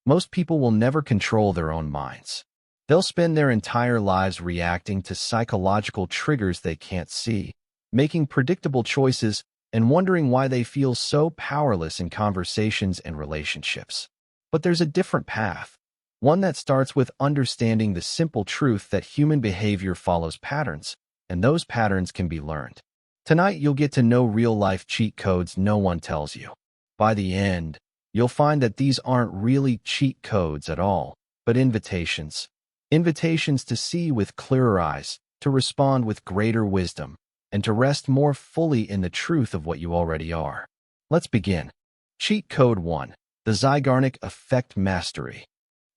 Most people will never control their own minds. They'll spend their entire lives reacting to psychological triggers they can't see, making predictable choices and wondering why they feel so powerless in conversations and relationships. But there's a different path, one that starts with understanding the simple truth that human behavior follows patterns, and those patterns can be learned. Tonight, you'll get to know real-life cheat codes no one tells you. By the end, you'll find that these aren't really cheat codes at all, but invitations. Invitations to see with clearer eyes, to respond with greater wisdom, and to rest more fully in the truth of what you already are. Let's begin. Cheat Code 1. The Zeigarnik Effect Mastery.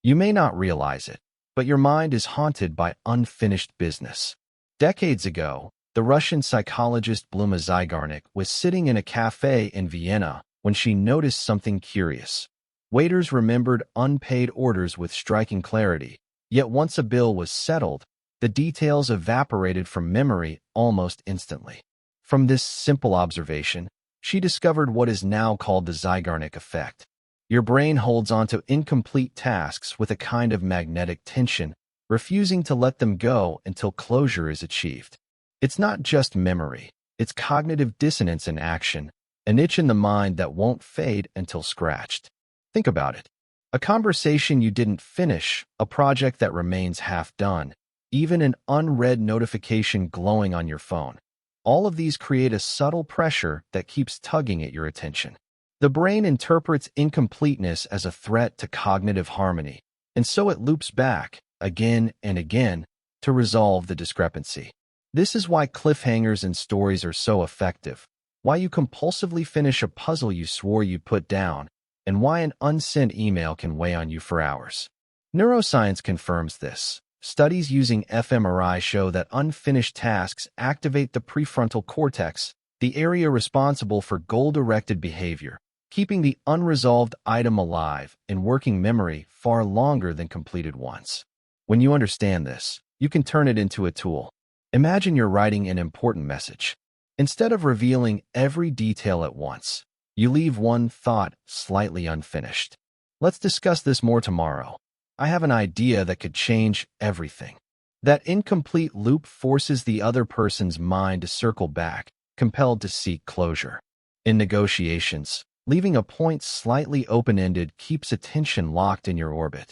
You may not realize it, but your mind is haunted by unfinished business. Decades ago, the Russian psychologist Bluma Zeigarnik was sitting in a cafe in Vienna when she noticed something curious. Waiters remembered unpaid orders with striking clarity, yet once a bill was settled, the details evaporated from memory almost instantly. From this simple observation, she discovered what is now called the Zeigarnik Effect. Your brain holds onto incomplete tasks with a kind of magnetic tension, refusing to let them go until closure is achieved. It's not just memory, it's cognitive dissonance in action, an itch in the mind that won't fade until scratched. Think about it. A conversation you didn't finish, a project that remains half done, even an unread notification glowing on your phone. All of these create a subtle pressure that keeps tugging at your attention. The brain interprets incompleteness as a threat to cognitive harmony, and so it loops back, again and again, to resolve the discrepancy. This is why cliffhangers and stories are so effective, why you compulsively finish a puzzle you swore you'd put down, and why an unsent email can weigh on you for hours. Neuroscience confirms this. Studies using fMRI show that unfinished tasks activate the prefrontal cortex, the area responsible for goal-directed behavior, keeping the unresolved item alive in working memory far longer than completed ones. When you understand this, you can turn it into a tool. Imagine you're writing an important message. Instead of revealing every detail at once, you leave one thought slightly unfinished. Let's discuss this more tomorrow. I have an idea that could change everything. That incomplete loop forces the other person's mind to circle back, compelled to seek closure. In negotiations, leaving a point slightly open-ended keeps attention locked in your orbit.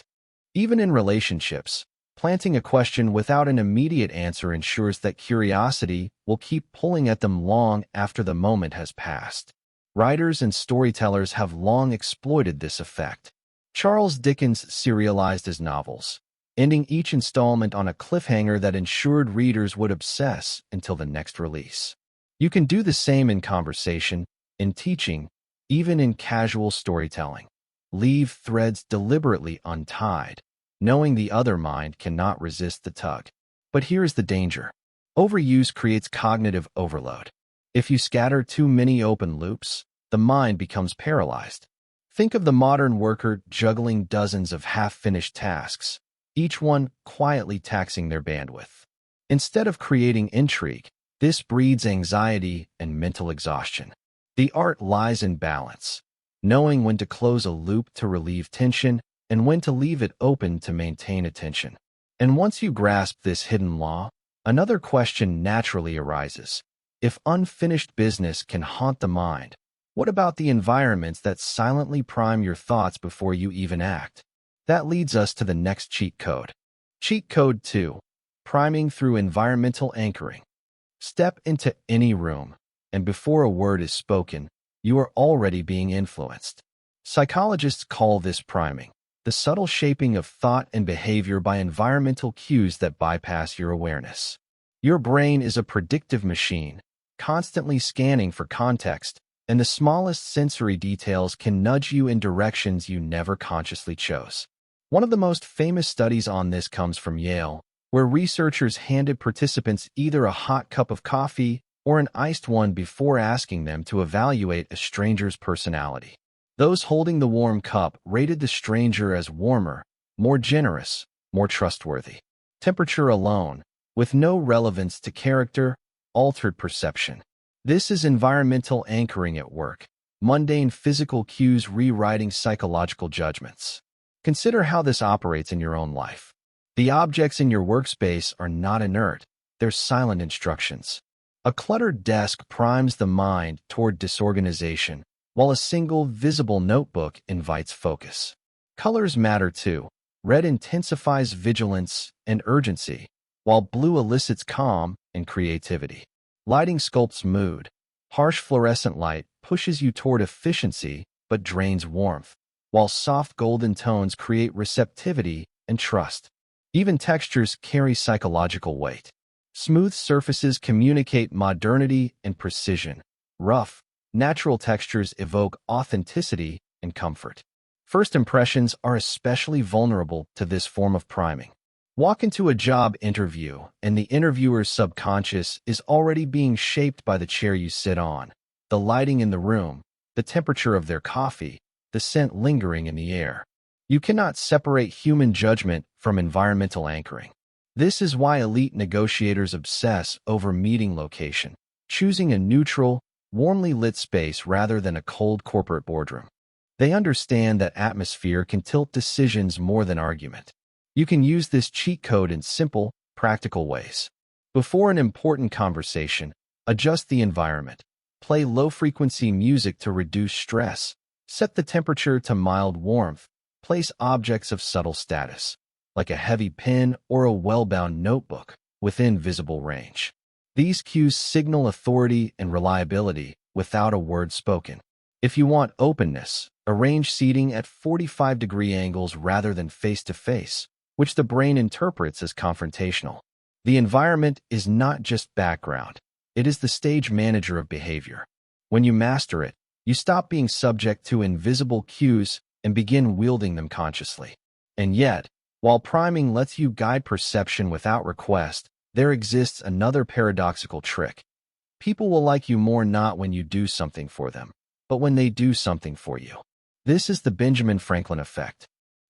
Even in relationships, planting a question without an immediate answer ensures that curiosity will keep pulling at them long after the moment has passed. Writers and storytellers have long exploited this effect. Charles Dickens serialized his novels, ending each installment on a cliffhanger that ensured readers would obsess until the next release. You can do the same in conversation, in teaching, even in casual storytelling. Leave threads deliberately untied, knowing the other mind cannot resist the tug. But here's the danger. Overuse creates cognitive overload. If you scatter too many open loops, the mind becomes paralyzed. Think of the modern worker juggling dozens of half-finished tasks, each one quietly taxing their bandwidth. Instead of creating intrigue, this breeds anxiety and mental exhaustion. The art lies in balance, knowing when to close a loop to relieve tension and when to leave it open to maintain attention. And once you grasp this hidden law, another question naturally arises. If unfinished business can haunt the mind, what about the environments that silently prime your thoughts before you even act? That leads us to the next cheat code. Cheat Code 2. Priming through environmental anchoring. Step into any room, and before a word is spoken, you are already being influenced. Psychologists call this priming, the subtle shaping of thought and behavior by environmental cues that bypass your awareness. Your brain is a predictive machine, constantly scanning for context, and the smallest sensory details can nudge you in directions you never consciously chose. One of the most famous studies on this comes from Yale, where researchers handed participants either a hot cup of coffee or an iced one before asking them to evaluate a stranger's personality. Those holding the warm cup rated the stranger as warmer, more generous, more trustworthy. Temperature alone, with no relevance to character, altered perception. This is environmental anchoring at work, mundane physical cues rewriting psychological judgments. Consider how this operates in your own life. The objects in your workspace are not inert, they're silent instructions. A cluttered desk primes the mind toward disorganization, while a single, visible notebook invites focus. Colors matter too. Red intensifies vigilance and urgency, while blue elicits calm and creativity. Lighting sculpts mood. Harsh fluorescent light pushes you toward efficiency but drains warmth, while soft golden tones create receptivity and trust. Even textures carry psychological weight. Smooth surfaces communicate modernity and precision. Rough, natural textures evoke authenticity and comfort. First impressions are especially vulnerable to this form of priming. Walk into a job interview, and the interviewer's subconscious is already being shaped by the chair you sit on, the lighting in the room, the temperature of their coffee, the scent lingering in the air. You cannot separate human judgment from environmental anchoring. This is why elite negotiators obsess over meeting location, choosing a neutral, warmly lit space rather than a cold corporate boardroom. They understand that atmosphere can tilt decisions more than argument. You can use this cheat code in simple, practical ways. Before an important conversation, adjust the environment. Play low-frequency music to reduce stress. Set the temperature to mild warmth. Place objects of subtle status, like a heavy pen or a well-bound notebook, within visible range. These cues signal authority and reliability without a word spoken. If you want openness, arrange seating at 45-degree angles rather than face-to-face, which the brain interprets as confrontational. The environment is not just background. It is the stage manager of behavior. When you master it, you stop being subject to invisible cues and begin wielding them consciously. And yet, while priming lets you guide perception without request, there exists another paradoxical trick. People will like you more not when you do something for them, but when they do something for you. This is the Benjamin Franklin effect.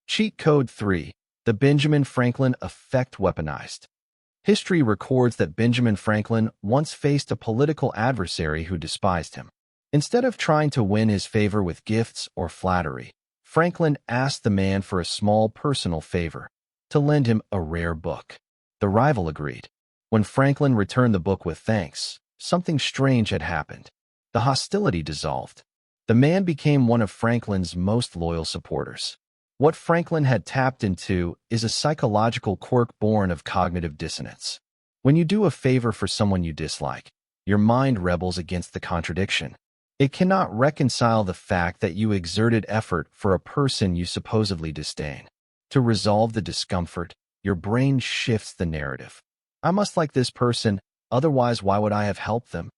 Cheat Code 3. The Benjamin Franklin effect weaponized. History records that Benjamin Franklin once faced a political adversary who despised him. Instead of trying to win his favor with gifts or flattery, Franklin asked the man for a small personal favor, to lend him a rare book. The rival agreed. When Franklin returned the book with thanks, something strange had happened. The hostility dissolved. The man became one of Franklin's most loyal supporters. What Franklin had tapped into is a psychological quirk born of cognitive dissonance. When you do a favor for someone you dislike, your mind rebels against the contradiction. It cannot reconcile the fact that you exerted effort for a person you supposedly disdain. To resolve the discomfort, your brain shifts the narrative. I must like this person, otherwise why would I have helped them?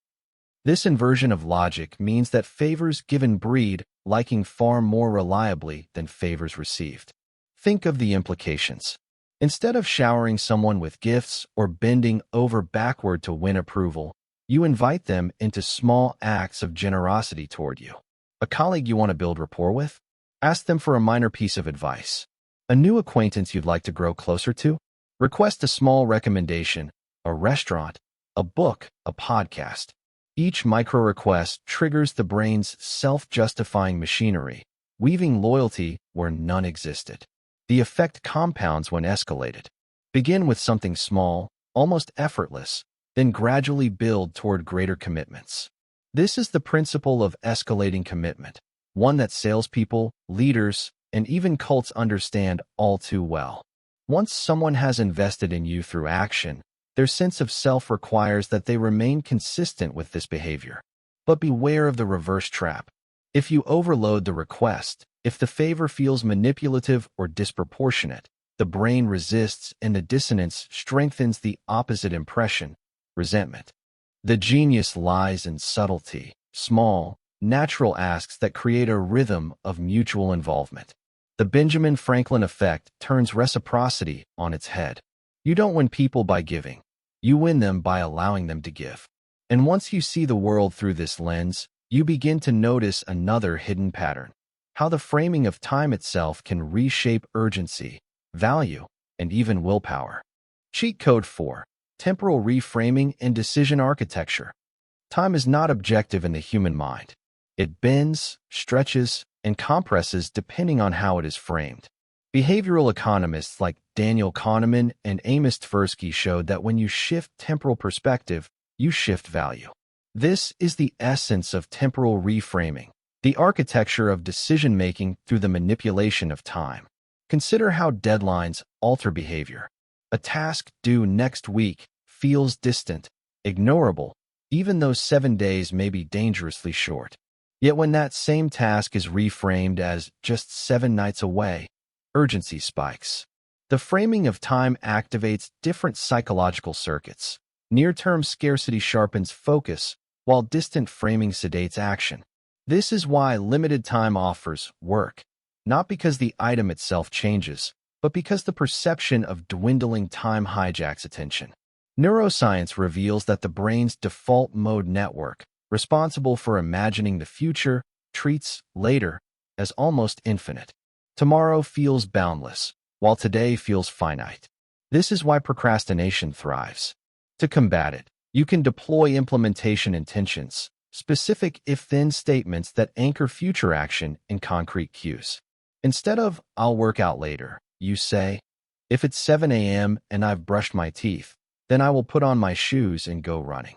This inversion of logic means that favors given breed liking far more reliably than favors received. Think of the implications. Instead of showering someone with gifts or bending over backward to win approval, you invite them into small acts of generosity toward you. A colleague you want to build rapport with? Ask them for a minor piece of advice. A new acquaintance you'd like to grow closer to? Request a small recommendation, a restaurant, a book, a podcast. Each micro-request triggers the brain's self-justifying machinery, weaving loyalty where none existed. The effect compounds when escalated. Begin with something small, almost effortless, then gradually build toward greater commitments. This is the principle of escalating commitment, one that salespeople, leaders, and even cults understand all too well. Once someone has invested in you through action, their sense of self requires that they remain consistent with this behavior. But beware of the reverse trap. If you overload the request, if the favor feels manipulative or disproportionate, the brain resists and the dissonance strengthens the opposite impression, resentment. The genius lies in subtlety, small, natural asks that create a rhythm of mutual involvement. The Benjamin Franklin effect turns reciprocity on its head. You don't win people by giving. You win them by allowing them to give. And once you see the world through this lens, you begin to notice another hidden pattern. How the framing of time itself can reshape urgency, value, and even willpower. Cheat Code 4. Temporal reframing and decision architecture. Time is not objective in the human mind. It bends, stretches, and compresses depending on how it is framed. Behavioral economists like Daniel Kahneman and Amos Tversky showed that when you shift temporal perspective, you shift value. This is the essence of temporal reframing, the architecture of decision-making through the manipulation of time. Consider how deadlines alter behavior. A task due next week feels distant, ignorable, even though 7 days may be dangerously short. Yet when that same task is reframed as just 7 nights away, urgency spikes. The framing of time activates different psychological circuits. Near-term scarcity sharpens focus, while distant framing sedates action. This is why limited time offers work, not because the item itself changes, but because the perception of dwindling time hijacks attention. Neuroscience reveals that the brain's default mode network, responsible for imagining the future, treats later as almost infinite. Tomorrow feels boundless, while today feels finite. This is why procrastination thrives. To combat it, you can deploy implementation intentions, specific if-then statements that anchor future action in concrete cues. Instead of, "I'll work out later," you say, "If it's 7 a.m. and I've brushed my teeth, then I will put on my shoes and go running."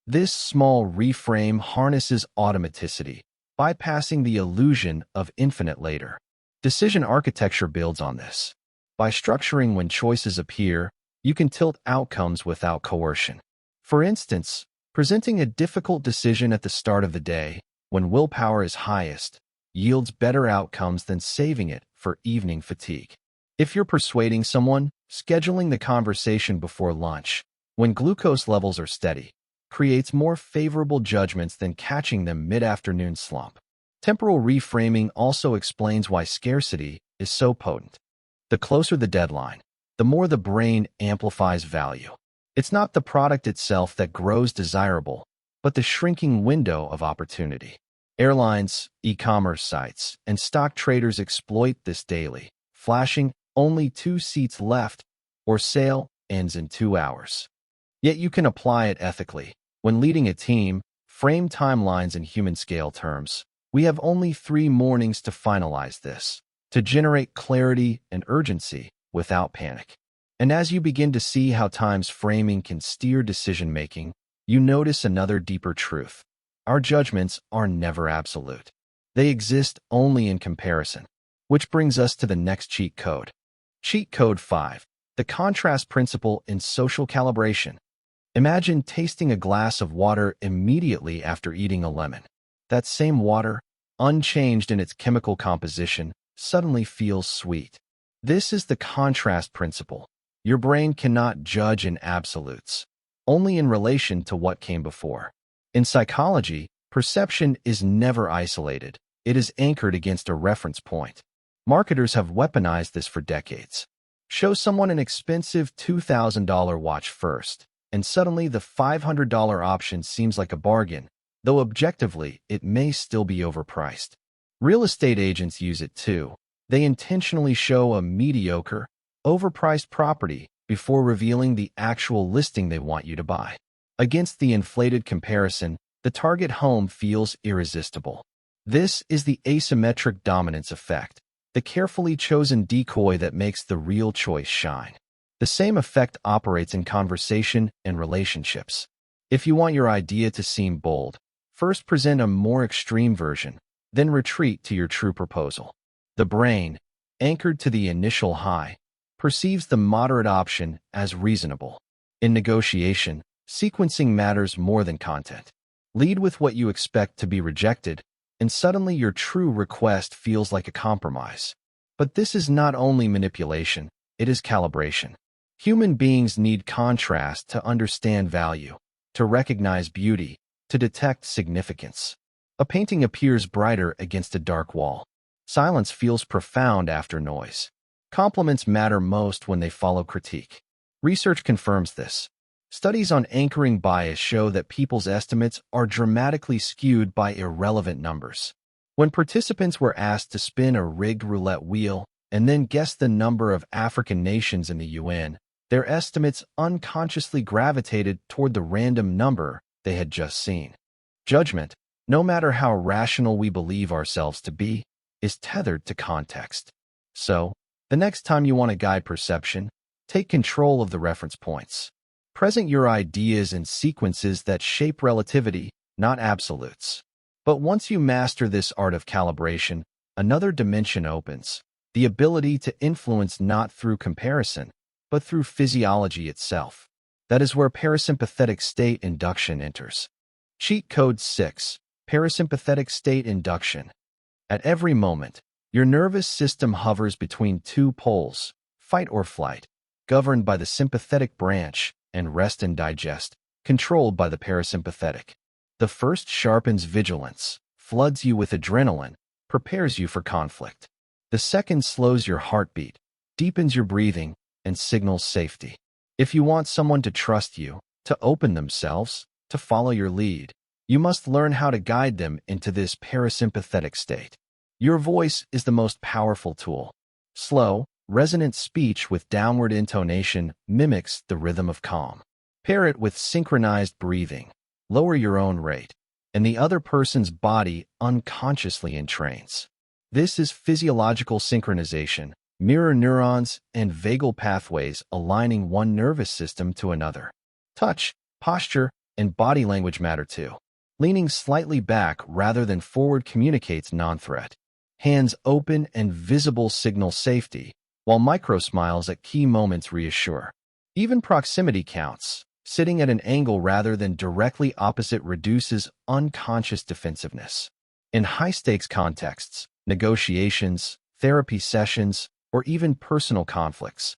This small reframe harnesses automaticity, bypassing the illusion of infinite later. Decision architecture builds on this. By structuring when choices appear, you can tilt outcomes without coercion. For instance, presenting a difficult decision at the start of the day, when willpower is highest, yields better outcomes than saving it for evening fatigue. If you're persuading someone, scheduling the conversation before lunch, when glucose levels are steady, creates more favorable judgments than catching them mid-afternoon slump. Temporal reframing also explains why scarcity is so potent. The closer the deadline, the more the brain amplifies value. It's not the product itself that grows desirable, but the shrinking window of opportunity. Airlines, e-commerce sites, and stock traders exploit this daily, flashing only 2 seats left, or sale ends in 2 hours. Yet you can apply it ethically. When leading a team, frame timelines in human scale terms. We have only 3 mornings to finalize this, to generate clarity and urgency without panic. And as you begin to see how time's framing can steer decision-making, you notice another deeper truth. Our judgments are never absolute. They exist only in comparison. Which brings us to the next cheat code. Cheat code 5, the contrast principle in social calibration. Imagine tasting a glass of water immediately after eating a lemon. That same water, unchanged in its chemical composition, suddenly feels sweet. This is the contrast principle. Your brain cannot judge in absolutes, only in relation to what came before. In psychology, perception is never isolated. It is anchored against a reference point. Marketers have weaponized this for decades. Show someone an expensive $2,000 watch first, and suddenly the $500 option seems like a bargain, though objectively it may still be overpriced. Real estate agents use it too. They intentionally show a mediocre, overpriced property before revealing the actual listing they want you to buy. Against the inflated comparison, the target home feels irresistible. This is the asymmetric dominance effect, the carefully chosen decoy that makes the real choice shine. The same effect operates in conversation and relationships. If you want your idea to seem bold, first present a more extreme version, then retreat to your true proposal. The brain, anchored to the initial high, perceives the moderate option as reasonable. In negotiation, sequencing matters more than content. Lead with what you expect to be rejected, and suddenly your true request feels like a compromise. But this is not only manipulation, it is calibration. Human beings need contrast to understand value, to recognize beauty, to detect significance. A painting appears brighter against a dark wall. Silence feels profound after noise. Compliments matter most when they follow critique. Research confirms this. Studies on anchoring bias show that people's estimates are dramatically skewed by irrelevant numbers. When participants were asked to spin a rigged roulette wheel and then guess the number of African nations in the UN, their estimates unconsciously gravitated toward the random number they had just seen. Judgment, no matter how rational we believe ourselves to be, is tethered to context. So, The next time you want to guide perception, take control of the reference points. Present your ideas in sequences that shape relativity, not absolutes. But once you master this art of calibration, another dimension opens, the ability to influence not through comparison, but through physiology itself. That is where parasympathetic state induction enters. Cheat Code 6. Parasympathetic state induction. At every moment, your nervous system hovers between two poles, fight or flight, governed by the sympathetic branch, and rest and digest, controlled by the parasympathetic. The first sharpens vigilance, floods you with adrenaline, prepares you for conflict. The second slows your heartbeat, deepens your breathing, and signals safety. If you want someone to trust you, to open themselves, to follow your lead, you must learn how to guide them into this parasympathetic state. Your voice is the most powerful tool. Slow, resonant speech with downward intonation mimics the rhythm of calm. Pair it with synchronized breathing. Lower your own rate, and the other person's body unconsciously entrains. This is physiological synchronization, mirror neurons and vagal pathways aligning one nervous system to another. Touch, posture, and body language matter too. Leaning slightly back rather than forward communicates non-threat. Hands open and visible signal safety, while micro-smiles at key moments reassure. Even proximity counts. Sitting at an angle rather than directly opposite reduces unconscious defensiveness. In high-stakes contexts, negotiations, therapy sessions, or even personal conflicts,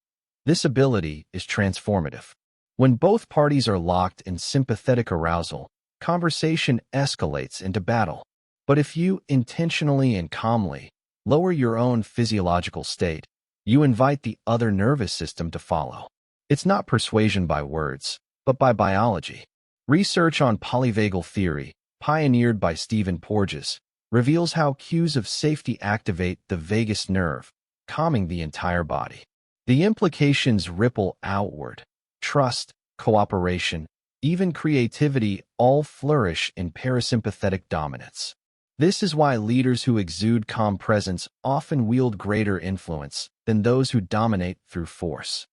this ability is transformative. When both parties are locked in sympathetic arousal, conversation escalates into battle. But if you intentionally and calmly lower your own physiological state, you invite the other nervous system to follow. It's not persuasion by words, but by biology. Research on polyvagal theory, pioneered by Stephen Porges, reveals how cues of safety activate the vagus nerve, calming the entire body. The implications ripple outward. Trust, cooperation, even creativity all flourish in parasympathetic dominance. This is why leaders who exude calm presence often wield greater influence than those who dominate through force.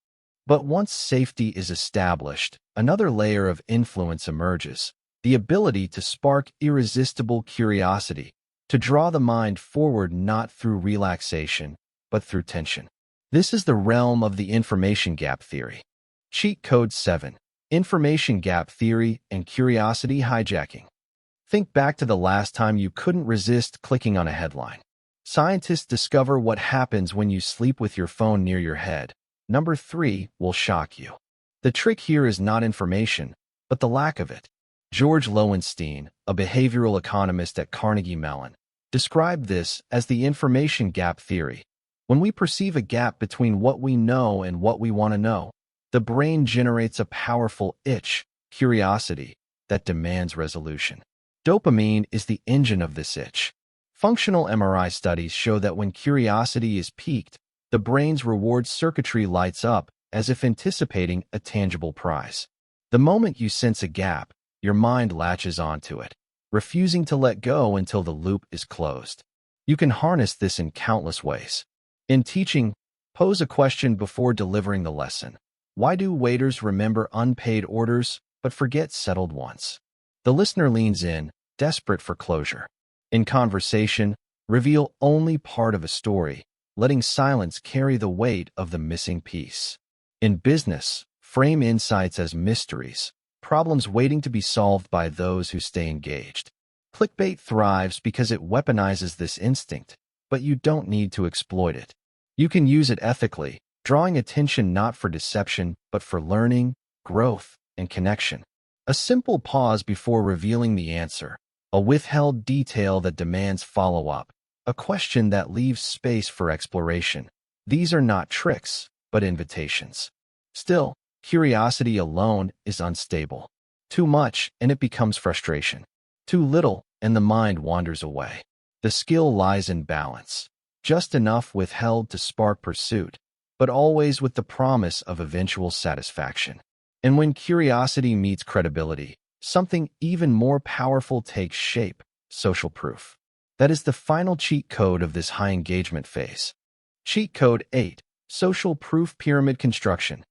But once safety is established, another layer of influence emerges, the ability to spark irresistible curiosity, to draw the mind forward not through relaxation, but through tension. This is the realm of the information gap theory. Cheat Code 7. Information gap theory and curiosity hijacking. Think back to the last time you couldn't resist clicking on a headline. Scientists discover what happens when you sleep with your phone near your head. Number 3 will shock you. The trick here is not information, but the lack of it. George Lowenstein, a behavioral economist at Carnegie Mellon, described this as the information gap theory. When we perceive a gap between what we know and what we want to know, the brain generates a powerful itch, curiosity, that demands resolution. Dopamine is the engine of this itch. Functional MRI studies show that when curiosity is piqued, the brain's reward circuitry lights up as if anticipating a tangible prize. The moment you sense a gap, your mind latches onto it, refusing to let go until the loop is closed. You can harness this in countless ways. In teaching, pose a question before delivering the lesson. Why do waiters remember unpaid orders but forget settled ones? The listener leans in, desperate for closure. In conversation, reveal only part of a story, letting silence carry the weight of the missing piece. In business, frame insights as mysteries, problems waiting to be solved by those who stay engaged. Clickbait thrives because it weaponizes this instinct, but you don't need to exploit it. You can use it ethically, drawing attention not for deception, but for learning, growth, and connection. A simple pause before revealing the answer, a withheld detail that demands follow-up, a question that leaves space for exploration. These are not tricks, but invitations. Still, curiosity alone is unstable. Too much, and it becomes frustration. Too little, and the mind wanders away. The skill lies in balance. Just enough withheld to spark pursuit, but always with the promise of eventual satisfaction. And when curiosity meets credibility, something even more powerful takes shape: social proof. That is the final cheat code of this high engagement phase. Cheat Code 8. Social proof pyramid construction.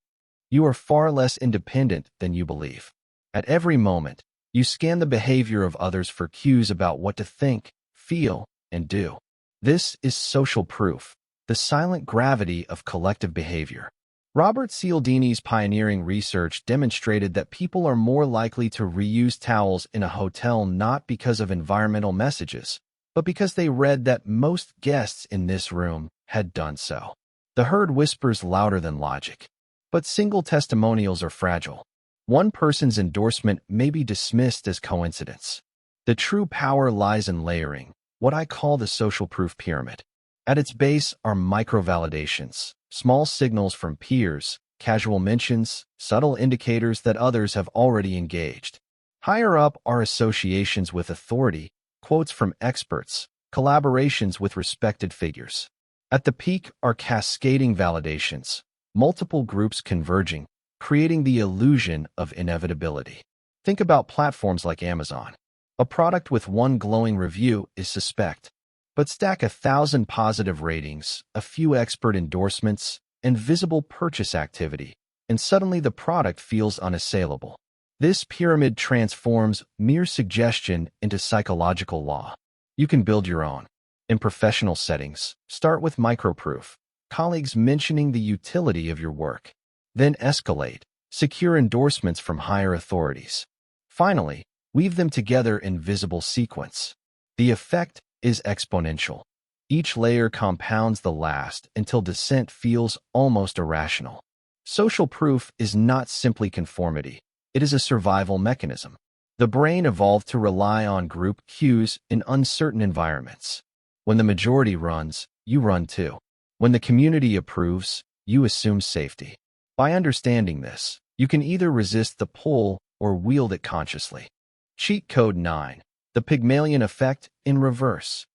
You are far less independent than you believe. At every moment, you scan the behavior of others for cues about what to think, feel, and do. This is social proof, the silent gravity of collective behavior. Robert Cialdini's pioneering research demonstrated that people are more likely to reuse towels in a hotel not because of environmental messages, but because they read that most guests in this room had done so. The herd whispers louder than logic. But single testimonials are fragile. One person's endorsement may be dismissed as coincidence. The true power lies in layering, what I call the social proof pyramid. At its base are micro-validations, small signals from peers, casual mentions, subtle indicators that others have already engaged. Higher up are associations with authority, quotes from experts, collaborations with respected figures. At the peak are cascading validations, multiple groups converging, creating the illusion of inevitability. Think about platforms like Amazon. A product with one glowing review is suspect, but stack 1,000 positive ratings, a few expert endorsements, and visible purchase activity, and suddenly the product feels unassailable. This pyramid transforms mere suggestion into psychological law. You can build your own. In professional settings, start with microproof, colleagues mentioning the utility of your work. Then escalate, secure endorsements from higher authorities. Finally, weave them together in visible sequence. The effect is exponential. Each layer compounds the last until descent feels almost irrational. Social proof is not simply conformity. It is a survival mechanism. The brain evolved to rely on group cues in uncertain environments. When the majority runs, you run too. When the community approves, you assume safety. By understanding this, you can either resist the pull or wield it consciously. Cheat Code 9. The Pygmalion Effect in reverse.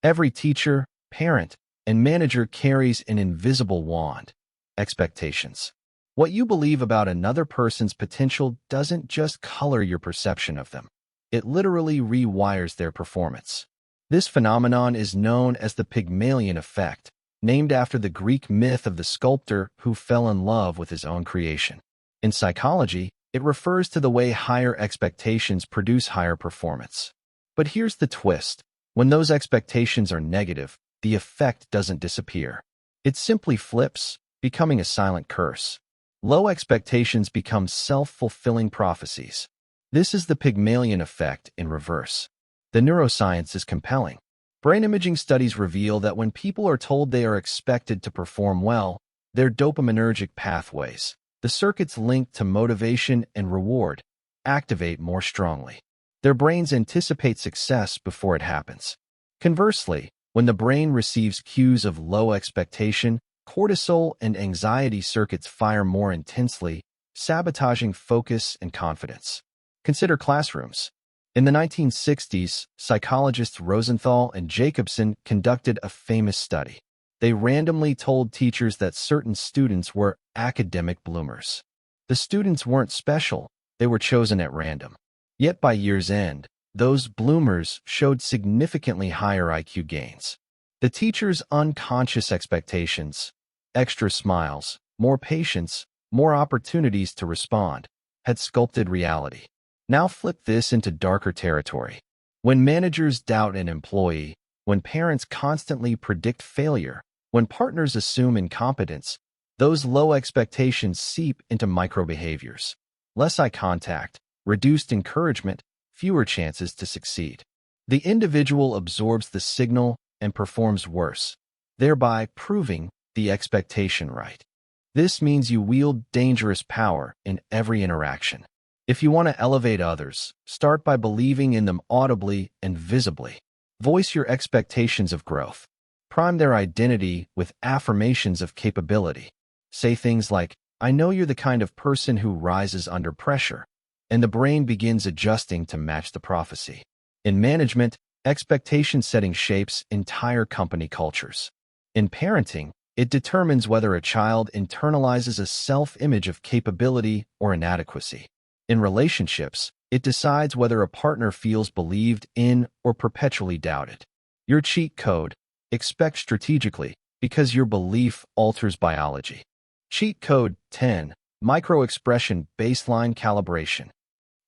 Every teacher, parent, and manager carries an invisible wand. Expectations. What you believe about another person's potential doesn't just color your perception of them. It literally rewires their performance. This phenomenon is known as the Pygmalion Effect, named after the Greek myth of the sculptor who fell in love with his own creation. In psychology, it refers to the way higher expectations produce higher performance. But here's the twist. When those expectations are negative, the effect doesn't disappear. It simply flips, becoming a silent curse. Low expectations become self-fulfilling prophecies. This is the Pygmalion Effect in reverse. The neuroscience is compelling. Brain imaging studies reveal that when people are told they are expected to perform well, their dopaminergic pathways, the circuits linked to motivation and reward, activate more strongly. Their brains anticipate success before it happens. Conversely, when the brain receives cues of low expectation, cortisol and anxiety circuits fire more intensely, sabotaging focus and confidence. Consider classrooms. In the 1960s, psychologists Rosenthal and Jacobson conducted a famous study. They randomly told teachers that certain students were academic bloomers. The students weren't special, they were chosen at random. Yet by year's end, those bloomers showed significantly higher IQ gains. The teacher's unconscious expectations, extra smiles, more patience, more opportunities to respond, had sculpted reality. Now flip this into darker territory. When managers doubt an employee, when parents constantly predict failure, when partners assume incompetence, those low expectations seep into micro-behaviors. Less eye contact, reduced encouragement, fewer chances to succeed. The individual absorbs the signal and performs worse, thereby proving the expectation right. This means you wield dangerous power in every interaction. If you want to elevate others, start by believing in them audibly and visibly. Voice your expectations of growth. Prime their identity with affirmations of capability. Say things like, "I know you're the kind of person who rises under pressure," and the brain begins adjusting to match the prophecy. In management, expectation setting shapes entire company cultures. In parenting, it determines whether a child internalizes a self-image of capability or inadequacy. In relationships, it decides whether a partner feels believed in or perpetually doubted. Your cheat code: expect strategically, because your belief alters biology. Cheat code 10. Micro-expression baseline calibration.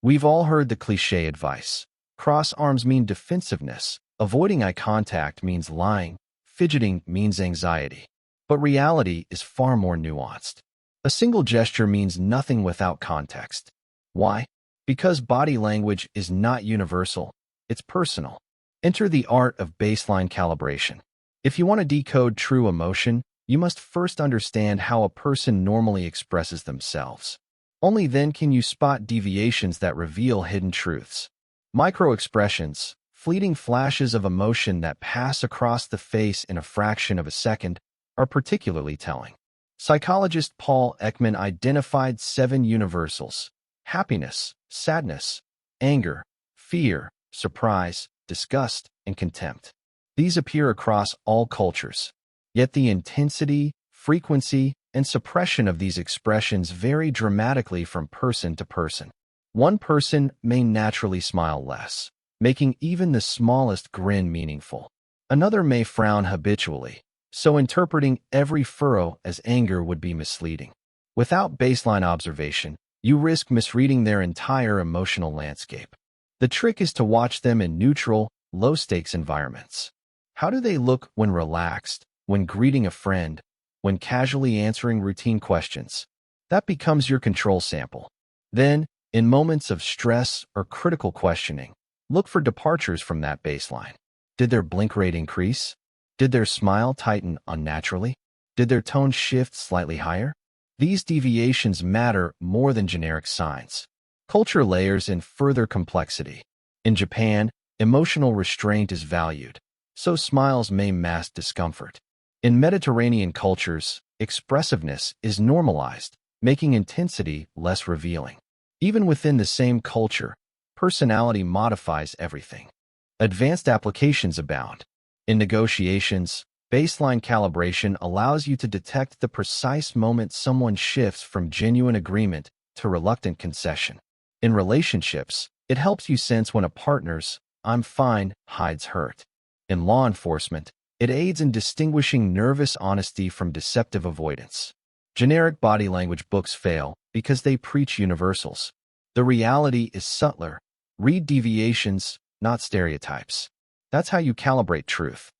We've all heard the cliché advice. Cross arms mean defensiveness. Avoiding eye contact means lying. Fidgeting means anxiety. But reality is far more nuanced. A single gesture means nothing without context. Why? Because body language is not universal. It's personal. Enter the art of baseline calibration. If you want to decode true emotion, you must first understand how a person normally expresses themselves. Only then can you spot deviations that reveal hidden truths. Micro-expressions, fleeting flashes of emotion that pass across the face in a fraction of a second, are particularly telling. Psychologist Paul Ekman identified 7 universals: happiness, sadness, anger, fear, surprise, disgust, and contempt. These appear across all cultures. Yet the intensity, frequency, and suppression of these expressions vary dramatically from person to person. One person may naturally smile less, making even the smallest grin meaningful. Another may frown habitually, so interpreting every furrow as anger would be misleading. Without baseline observation, you risk misreading their entire emotional landscape. The trick is to watch them in neutral, low-stakes environments. How do they look when relaxed, when greeting a friend, when casually answering routine questions? That becomes your control sample. Then, in moments of stress or critical questioning, look for departures from that baseline. Did their blink rate increase? Did their smile tighten unnaturally? Did their tone shift slightly higher? These deviations matter more than generic signs. Culture layers in further complexity. In Japan, emotional restraint is valued, so smiles may mask discomfort. In Mediterranean cultures, expressiveness is normalized, making intensity less revealing. Even within the same culture, personality modifies everything. Advanced applications abound. In negotiations, baseline calibration allows you to detect the precise moment someone shifts from genuine agreement to reluctant concession. In relationships, it helps you sense when a partner's "I'm fine" hides hurt. In law enforcement, it aids in distinguishing nervous honesty from deceptive avoidance. Generic body language books fail because they preach universals. The reality is subtler. Read deviations, not stereotypes. That's how you calibrate truth.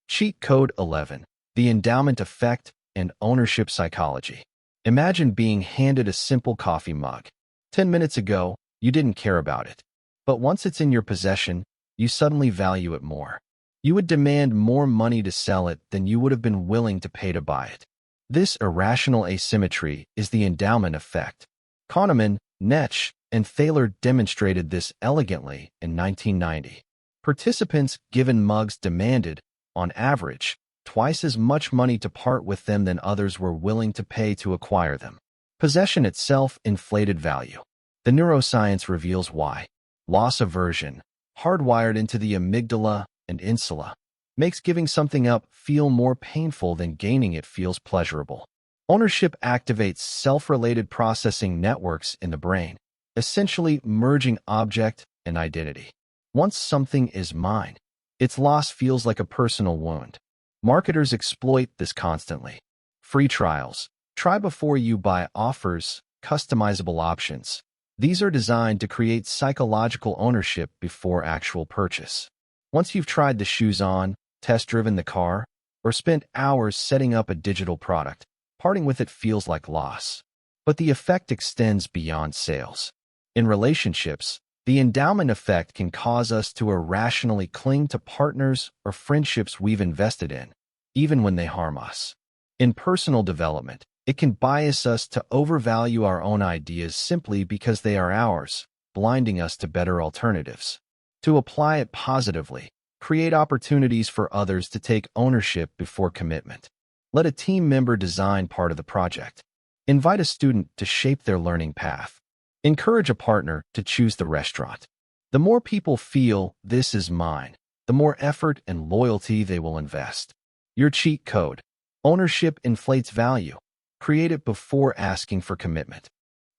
Cheat code 11. The Endowment Effect and Ownership Psychology. Imagine being handed a simple coffee mug. 10 minutes ago, you didn't care about it. But once it's in your possession, you suddenly value it more. You would demand more money to sell it than you would have been willing to pay to buy it. This irrational asymmetry is the endowment effect. Kahneman, Netsch, and Thaler demonstrated this elegantly in 1990. Participants given mugs demanded, on average, twice as much money to part with them than others were willing to pay to acquire them. Possession itself inflated value. The neuroscience reveals why. Loss aversion, hardwired into the amygdala and insula, makes giving something up feel more painful than gaining it feels pleasurable. Ownership activates self-related processing networks in the brain, essentially merging object and identity. Once something is mine, its loss feels like a personal wound. Marketers exploit this constantly. Free trials, try before you buy offers, customizable options. These are designed to create psychological ownership before actual purchase. Once you've tried the shoes on, test-driven the car, or spent hours setting up a digital product, parting with it feels like loss. But the effect extends beyond sales. In relationships, the endowment effect can cause us to irrationally cling to partners or friendships we've invested in, even when they harm us. In personal development, it can bias us to overvalue our own ideas simply because they are ours, blinding us to better alternatives. To apply it positively, create opportunities for others to take ownership before commitment. Let a team member design part of the project. Invite a student to shape their learning path. Encourage a partner to choose the restaurant. The more people feel "this is mine," the more effort and loyalty they will invest. Your cheat code. Ownership inflates value. Create it before asking for commitment.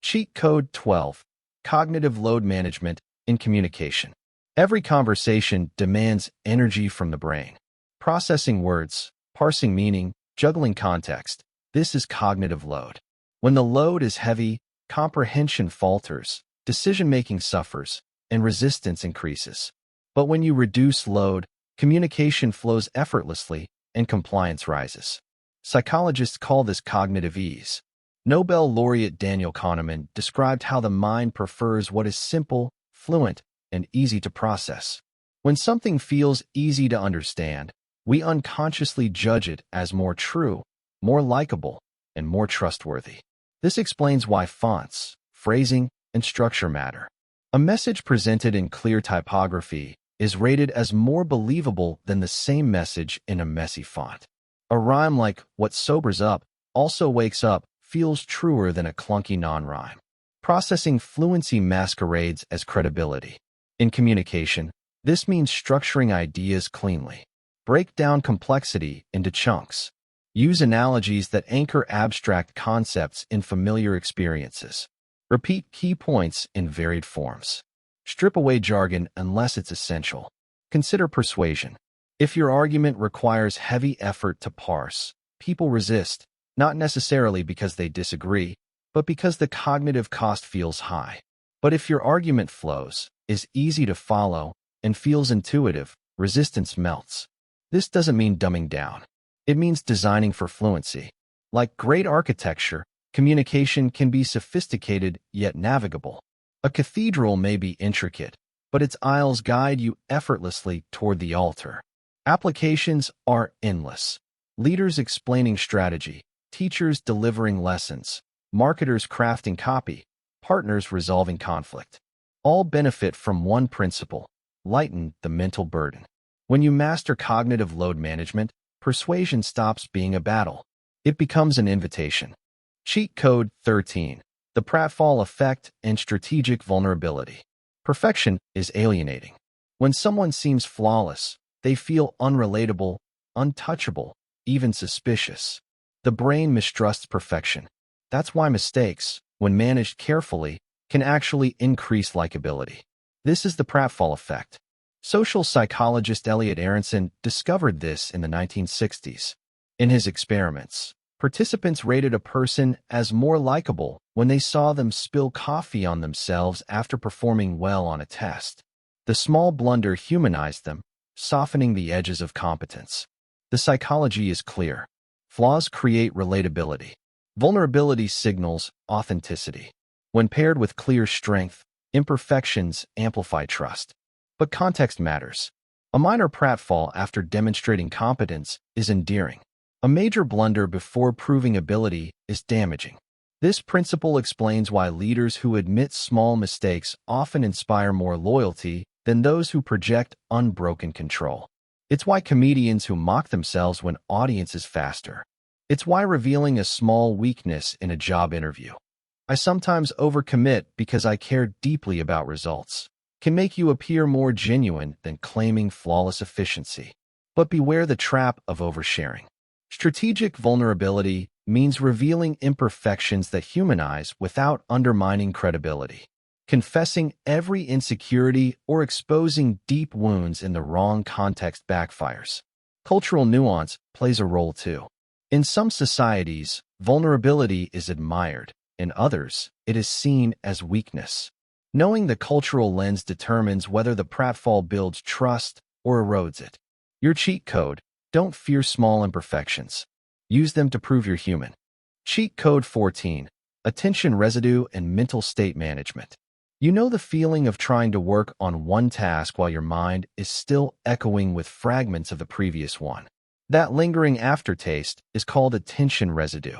Cheat code 12. Cognitive load management in communication. Every conversation demands energy from the brain. Processing words, parsing meaning, Juggling context. This is cognitive load. When the load is heavy, comprehension falters, decision-making suffers, and resistance increases. But when you reduce load, communication flows effortlessly and compliance rises. Psychologists call this cognitive ease. Nobel laureate Daniel Kahneman described how the mind prefers what is simple, fluent, and easy to process. When something feels easy to understand, we unconsciously judge it as more true, more likable, and more trustworthy. This explains why fonts, phrasing, and structure matter. A message presented in clear typography is rated as more believable than the same message in a messy font. A rhyme like "what sobers up, also wakes up" feels truer than a clunky non-rhyme. Processing fluency masquerades as credibility. In communication, this means structuring ideas cleanly. Break down complexity into chunks. Use analogies that anchor abstract concepts in familiar experiences. Repeat key points in varied forms. Strip away jargon unless it's essential. Consider persuasion. If your argument requires heavy effort to parse, people resist, not necessarily because they disagree, but because the cognitive cost feels high. But if your argument flows, is easy to follow, and feels intuitive, resistance melts. This doesn't mean dumbing down. It means designing for fluency. Like great architecture, communication can be sophisticated yet navigable. A cathedral may be intricate, but its aisles guide you effortlessly toward the altar. Applications are endless. Leaders explaining strategy, teachers delivering lessons, marketers crafting copy, partners resolving conflict. All benefit from one principle: lighten the mental burden. When you master cognitive load management, persuasion stops being a battle. It becomes an invitation. Cheat Code 13. The Pratfall Effect and Strategic Vulnerability. Perfection is alienating. When someone seems flawless, they feel unrelatable, untouchable, even suspicious. The brain mistrusts perfection. That's why mistakes, when managed carefully, can actually increase likability. This is the Pratfall effect. Social psychologist Elliot Aronson discovered this in the 1960s. In his experiments, participants rated a person as more likable when they saw them spill coffee on themselves after performing well on a test. The small blunder humanized them, softening the edges of competence. The psychology is clear. Flaws create relatability. Vulnerability signals authenticity. When paired with clear strength, imperfections amplify trust. But context matters. A minor pratfall after demonstrating competence is endearing. A major blunder before proving ability is damaging. This principle explains why leaders who admit small mistakes often inspire more loyalty than those who project unbroken control. It's why comedians who mock themselves win audiences faster. It's why revealing a small weakness in a job interview, "I sometimes overcommit because I care deeply about results," can make you appear more genuine than claiming flawless efficiency. But beware the trap of oversharing. Strategic vulnerability means revealing imperfections that humanize without undermining credibility. Confessing every insecurity or exposing deep wounds in the wrong context backfires. Cultural nuance plays a role too. In some societies, vulnerability is admired. In others, it is seen as weakness. Knowing the cultural lens determines whether the pratfall builds trust or erodes it. Your cheat code: don't fear small imperfections. Use them to prove you're human. Cheat Code 14. Attention residue and mental state management. You know the feeling of trying to work on one task while your mind is still echoing with fragments of the previous one. That lingering aftertaste is called attention residue.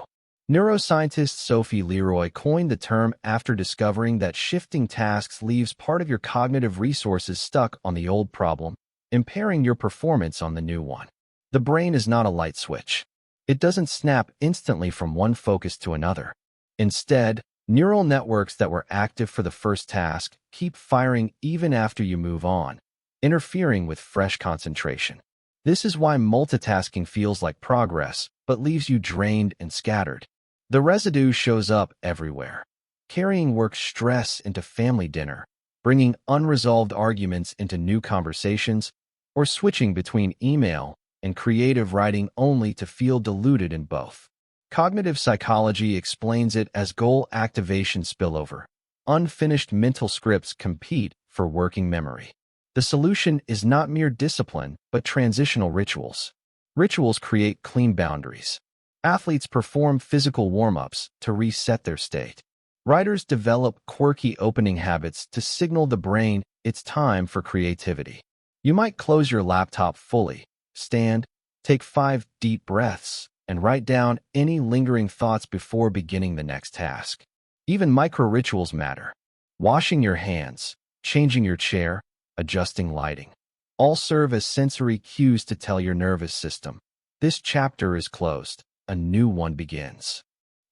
Neuroscientist Sophie Leroy coined the term after discovering that shifting tasks leaves part of your cognitive resources stuck on the old problem, impairing your performance on the new one. The brain is not a light switch. It doesn't snap instantly from one focus to another. Instead, neural networks that were active for the first task keep firing even after you move on, interfering with fresh concentration. This is why multitasking feels like progress, but leaves you drained and scattered. The residue shows up everywhere, carrying work stress into family dinner, bringing unresolved arguments into new conversations, or switching between email and creative writing only to feel diluted in both. Cognitive psychology explains it as goal activation spillover. Unfinished mental scripts compete for working memory. The solution is not mere discipline, but transitional rituals. Rituals create clean boundaries. Athletes perform physical warm-ups to reset their state. Writers develop quirky opening habits to signal the brain it's time for creativity. You might close your laptop fully, stand, take 5 deep breaths, and write down any lingering thoughts before beginning the next task. Even micro-rituals matter. Washing your hands, changing your chair, adjusting lighting. All serve as sensory cues to tell your nervous system, this chapter is closed, a new one begins.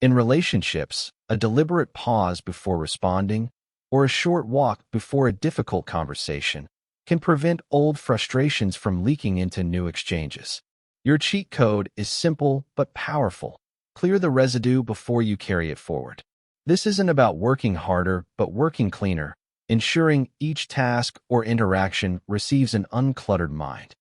In relationships, a deliberate pause before responding, or a short walk before a difficult conversation, can prevent old frustrations from leaking into new exchanges. Your cheat code is simple but powerful. Clear the residue before you carry it forward. This isn't about working harder, but working cleaner, ensuring each task or interaction receives an uncluttered mind.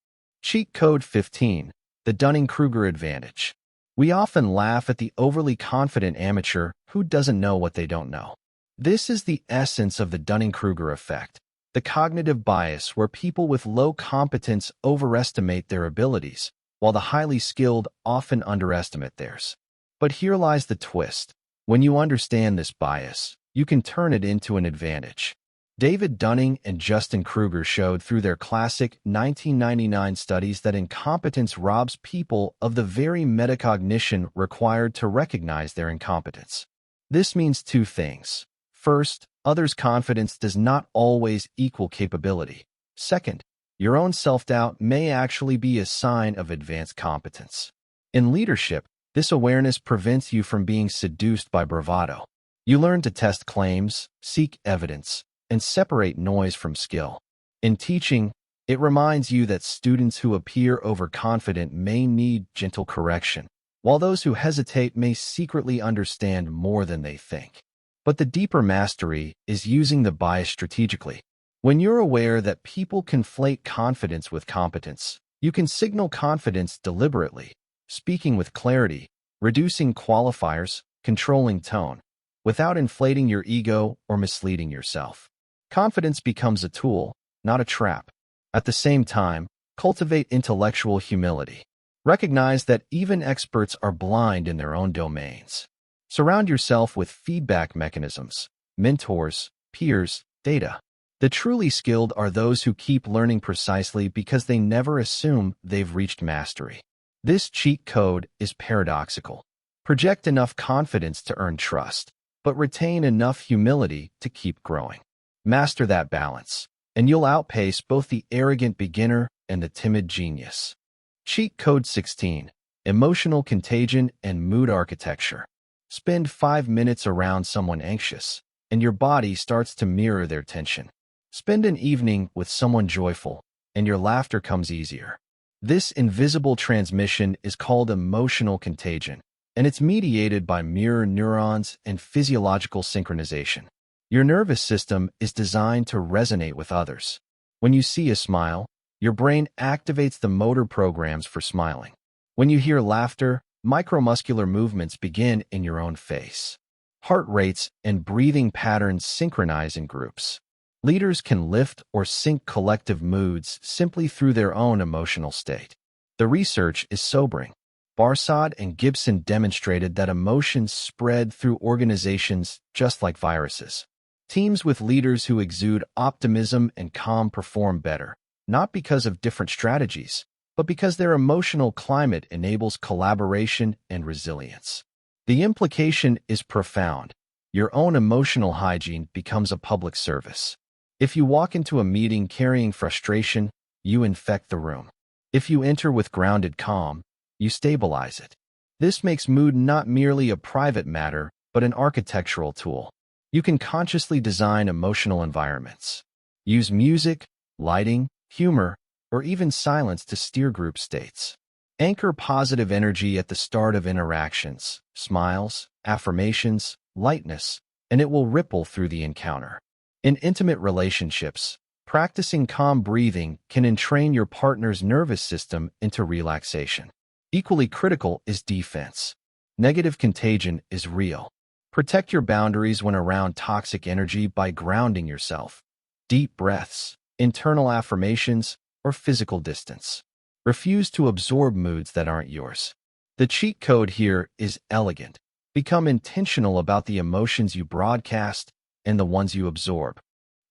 Cheat code 15, the Dunning-Kruger advantage. We often laugh at the overly confident amateur who doesn't know what they don't know. This is the essence of the Dunning-Kruger effect, the cognitive bias where people with low competence overestimate their abilities, while the highly skilled often underestimate theirs. But here lies the twist. When you understand this bias, you can turn it into an advantage. David Dunning and Justin Kruger showed through their classic 1999 studies that incompetence robs people of the very metacognition required to recognize their incompetence. This means 2 things. First, others' confidence does not always equal capability. Second, your own self-doubt may actually be a sign of advanced competence. In leadership, this awareness prevents you from being seduced by bravado. You learn to test claims, seek evidence, and separate noise from skill. In teaching, it reminds you that students who appear overconfident may need gentle correction, while those who hesitate may secretly understand more than they think. But the deeper mastery is using the bias strategically. When you're aware that people conflate confidence with competence, you can signal confidence deliberately, speaking with clarity, reducing qualifiers, controlling tone, without inflating your ego or misleading yourself. Confidence becomes a tool, not a trap. At the same time, cultivate intellectual humility. Recognize that even experts are blind in their own domains. Surround yourself with feedback mechanisms, mentors, peers, data. The truly skilled are those who keep learning precisely because they never assume they've reached mastery. This cheat code is paradoxical. Project enough confidence to earn trust, but retain enough humility to keep growing. Master that balance, and you'll outpace both the arrogant beginner and the timid genius. Cheat code 16, emotional contagion and mood architecture. Spend 5 minutes around someone anxious, and your body starts to mirror their tension. Spend an evening with someone joyful, and your laughter comes easier. This invisible transmission is called emotional contagion, and it's mediated by mirror neurons and physiological synchronization. Your nervous system is designed to resonate with others. When you see a smile, your brain activates the motor programs for smiling. When you hear laughter, micromuscular movements begin in your own face. Heart rates and breathing patterns synchronize in groups. Leaders can lift or sink collective moods simply through their own emotional state. The research is sobering. Barsad and Gibson demonstrated that emotions spread through organizations just like viruses. Teams with leaders who exude optimism and calm perform better, not because of different strategies, but because their emotional climate enables collaboration and resilience. The implication is profound. Your own emotional hygiene becomes a public service. If you walk into a meeting carrying frustration, you infect the room. If you enter with grounded calm, you stabilize it. This makes mood not merely a private matter, but an architectural tool. You can consciously design emotional environments. Use music, lighting, humor, or even silence to steer group states. Anchor positive energy at the start of interactions, smiles, affirmations, lightness, and it will ripple through the encounter. In intimate relationships, Practicing calm breathing can entrain your partner's nervous system into relaxation. Equally critical is defense. Negative contagion is real. Protect your boundaries when around toxic energy by grounding yourself. Deep breaths, internal affirmations, or physical distance. Refuse to absorb moods that aren't yours. The cheat code here is elegant. Become intentional about the emotions you broadcast and the ones you absorb.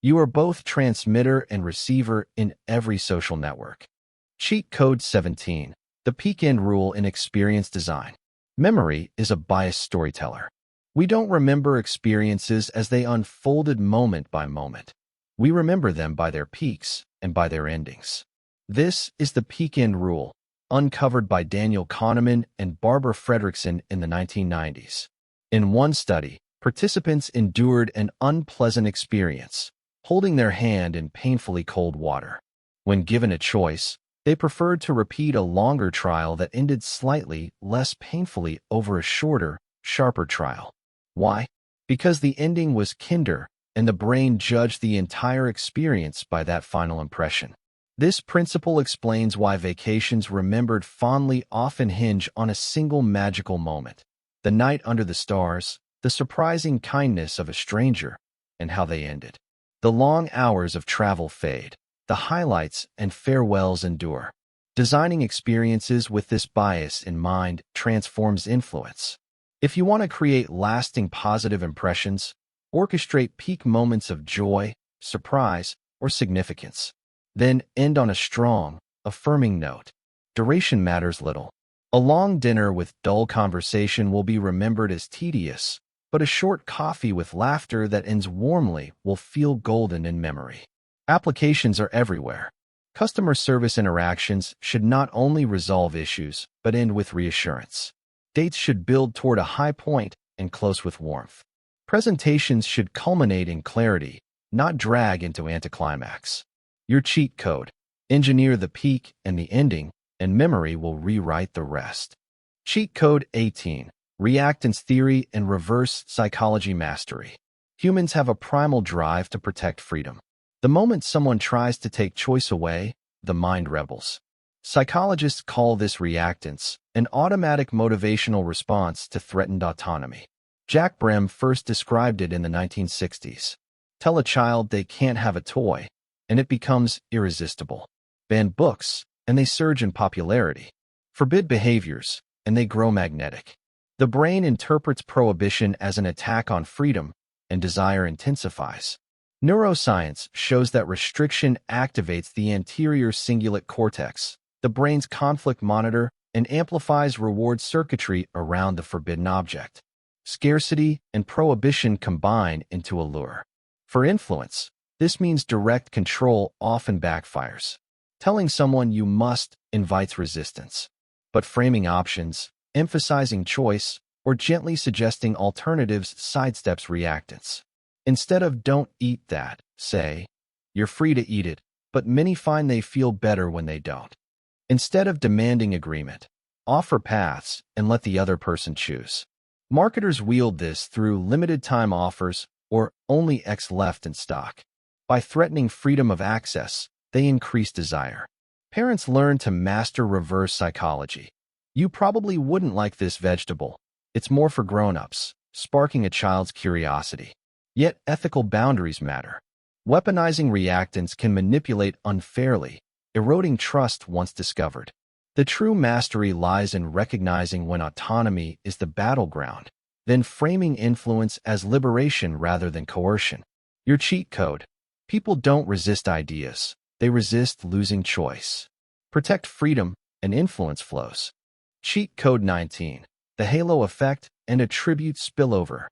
You are both transmitter and receiver in every social network. Cheat code 17. The peak end rule in experience design. Memory is a biased storyteller. We don't remember experiences as they unfolded moment by moment. We remember them by their peaks and by their endings. This is the peak end rule, uncovered by Daniel Kahneman and Barbara Fredrickson in the 1990s. In one study, participants endured an unpleasant experience, holding their hand in painfully cold water. When given a choice, they preferred to repeat a longer trial that ended slightly less painfully over a shorter, sharper trial. Why? Because the ending was kinder, and the brain judged the entire experience by that final impression. This principle explains why vacations remembered fondly often hinge on a single magical moment: the night under the stars, the surprising kindness of a stranger, and how they ended. The long hours of travel fade. The highlights and farewells endure. Designing experiences with this bias in mind transforms influence. If you want to create lasting positive impressions, orchestrate peak moments of joy, surprise, or significance. Then end on a strong, affirming note. Duration matters little. A long dinner with dull conversation will be remembered as tedious, but a short coffee with laughter that ends warmly will feel golden in memory. Applications are everywhere. Customer service interactions should not only resolve issues, but end with reassurance. Dates should build toward a high point and close with warmth. Presentations should culminate in clarity, not drag into anticlimax. Your cheat code: engineer the peak and the ending, and memory will rewrite the rest. Cheat code 18. Reactance theory and reverse psychology mastery. Humans have a primal drive to protect freedom. The moment someone tries to take choice away, the mind rebels. Psychologists call this reactance, an automatic motivational response to threatened autonomy. Jack Brem first described it in the 1960s. Tell a child they can't have a toy, and it becomes irresistible. Ban books, and they surge in popularity. Forbid behaviors, and they grow magnetic. The brain interprets prohibition as an attack on freedom, and desire intensifies. Neuroscience shows that restriction activates the anterior cingulate cortex, the brain's conflict monitor, and amplifies reward circuitry around the forbidden object. Scarcity and prohibition combine into a lure. For influence, this means direct control often backfires. Telling someone you must invites resistance. But framing options, emphasizing choice, or gently suggesting alternatives sidesteps reactance. Instead of "don't eat that," say, "you're free to eat it, but many find they feel better when they don't." Instead of demanding agreement, offer paths and let the other person choose. Marketers wield this through limited time offers or only X left in stock. By threatening freedom of access, they increase desire. Parents learn to master reverse psychology. "You probably wouldn't like this vegetable. It's more for grown-ups," sparking a child's curiosity. Yet ethical boundaries matter. Weaponizing reactance can manipulate unfairly, eroding trust once discovered. The true mastery lies in recognizing when autonomy is the battleground, then framing influence as liberation rather than coercion. Your cheat code: people don't resist ideas, they resist losing choice. Protect freedom, and influence flows. Cheat code 19. The halo effect and attribute spillover.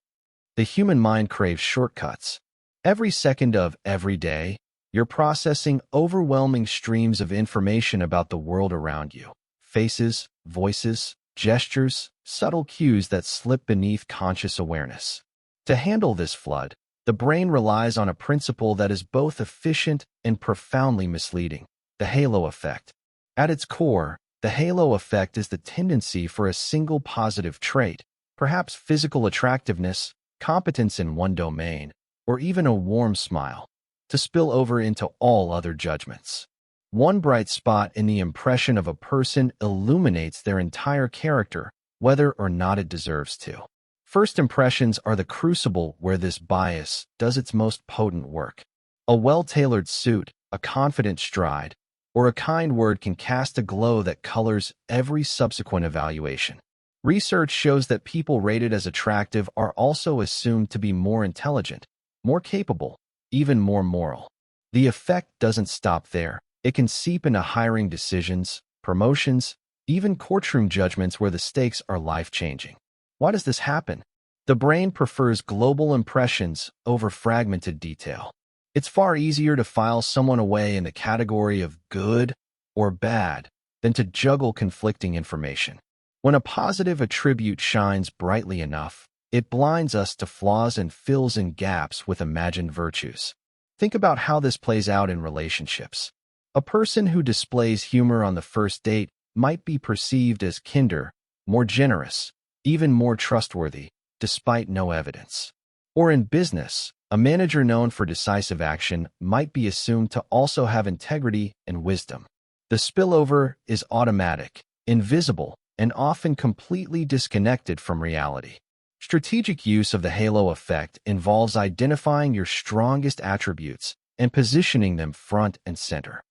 The human mind craves shortcuts. Every second of every day, you're processing overwhelming streams of information about the world around you. Faces, voices, gestures, subtle cues that slip beneath conscious awareness. To handle this flood, the brain relies on a principle that is both efficient and profoundly misleading: the halo effect. At its core, the halo effect is the tendency for a single positive trait, perhaps physical attractiveness, competence in one domain, or even a warm smile, to spill over into all other judgments. One bright spot in the impression of a person illuminates their entire character, whether or not it deserves to. First impressions are the crucible where this bias does its most potent work. A well-tailored suit, a confident stride, or a kind word can cast a glow that colors every subsequent evaluation. Research shows that people rated as attractive are also assumed to be more intelligent, more capable, even more moral. The effect doesn't stop there. It can seep into hiring decisions, promotions, even courtroom judgments where the stakes are life-changing. Why does this happen? The brain prefers global impressions over fragmented detail. It's far easier to file someone away in the category of good or bad than to juggle conflicting information. When a positive attribute shines brightly enough, it blinds us to flaws and fills in gaps with imagined virtues. Think about how this plays out in relationships. A person who displays humor on the first date might be perceived as kinder, more generous, even more trustworthy, despite no evidence. Or in business, a manager known for decisive action might be assumed to also have integrity and wisdom. The spillover is automatic, invisible, and often completely disconnected from reality. Strategic use of the halo effect involves identifying your strongest attributes and positioning them front and center.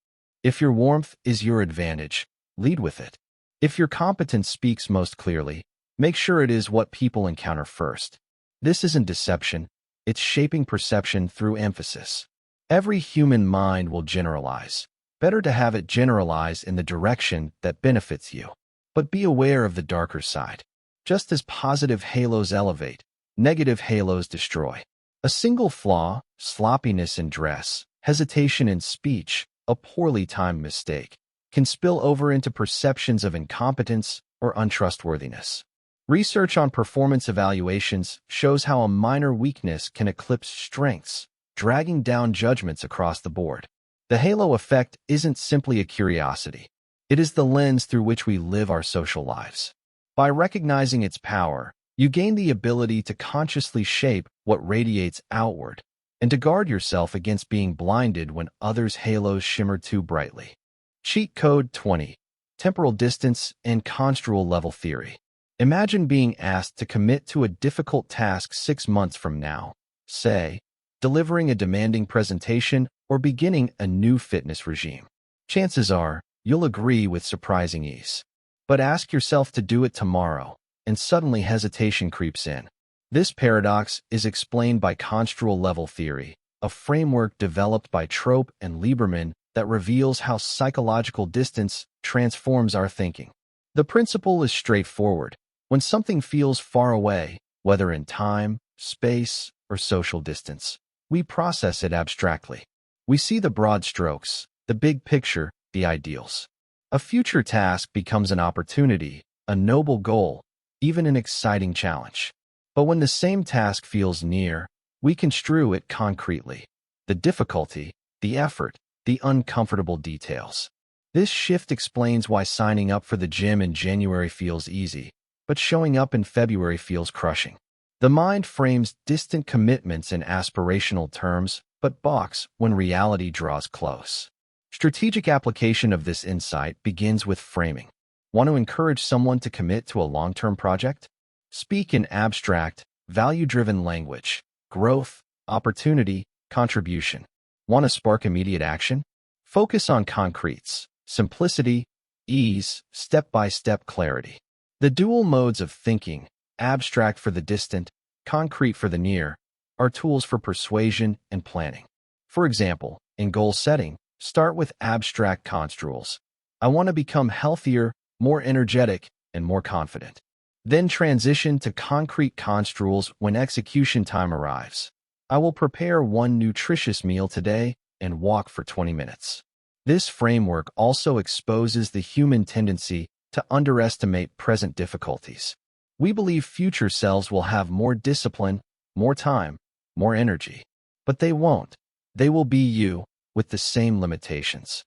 If your warmth is your advantage, lead with it. If your competence speaks most clearly, make sure it is what people encounter first. This isn't deception, it's shaping perception through emphasis. Every human mind will generalize. Better to have it generalize in the direction that benefits you. But be aware of the darker side. Just as positive halos elevate, negative halos destroy. A single flaw, sloppiness in dress, hesitation in speech, a poorly timed mistake, can spill over into perceptions of incompetence or untrustworthiness. Research on performance evaluations shows how a minor weakness can eclipse strengths, dragging down judgments across the board. The halo effect isn't simply a curiosity. It is the lens through which we live our social lives. By recognizing its power, you gain the ability to consciously shape what radiates outward and to guard yourself against being blinded when others' halos shimmer too brightly. Cheat Code 20. Temporal distance and Construal level theory. Imagine being asked to commit to a difficult task 6 months from now, say, delivering a demanding presentation or beginning a new fitness regime. Chances are, you'll agree with surprising ease. But ask yourself to do it tomorrow, and suddenly hesitation creeps in. This paradox is explained by Construal level theory, a framework developed by Trope and Lieberman that reveals how psychological distance transforms our thinking. The principle is straightforward. When something feels far away, whether in time, space, or social distance, we process it abstractly. We see the broad strokes, the big picture, the ideals. A future task becomes an opportunity, a noble goal, even an exciting challenge. But when the same task feels near, we construe it concretely. The difficulty, the effort, the uncomfortable details. This shift explains why signing up for the gym in January feels easy, but showing up in February feels crushing. The mind frames distant commitments in aspirational terms, but balks when reality draws close. Strategic application of this insight begins with framing. Want to encourage someone to commit to a long-term project? Speak in abstract, value-driven language. Growth, opportunity, contribution. Want to spark immediate action? Focus on concretes, simplicity, ease, step-by-step clarity. The dual modes of thinking, abstract for the distant, concrete for the near, are tools for persuasion and planning. For example, in goal setting, start with abstract construals. I want to become healthier, more energetic, and more confident. Then transition to concrete construals when execution time arrives. I will prepare one nutritious meal today and walk for 20 minutes. This framework also exposes the human tendency to underestimate present difficulties. We believe future selves will have more discipline, more time, more energy. But they won't. They will be you, with the same limitations.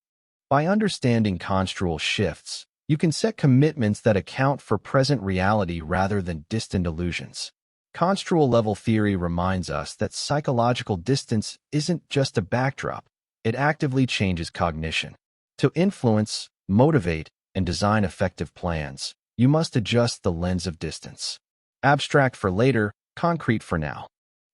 By understanding construal shifts, you can set commitments that account for present reality rather than distant illusions. Construal level theory reminds us that psychological distance isn't just a backdrop, it actively changes cognition. To influence, motivate, and design effective plans, you must adjust the lens of distance. Abstract for later, concrete for now.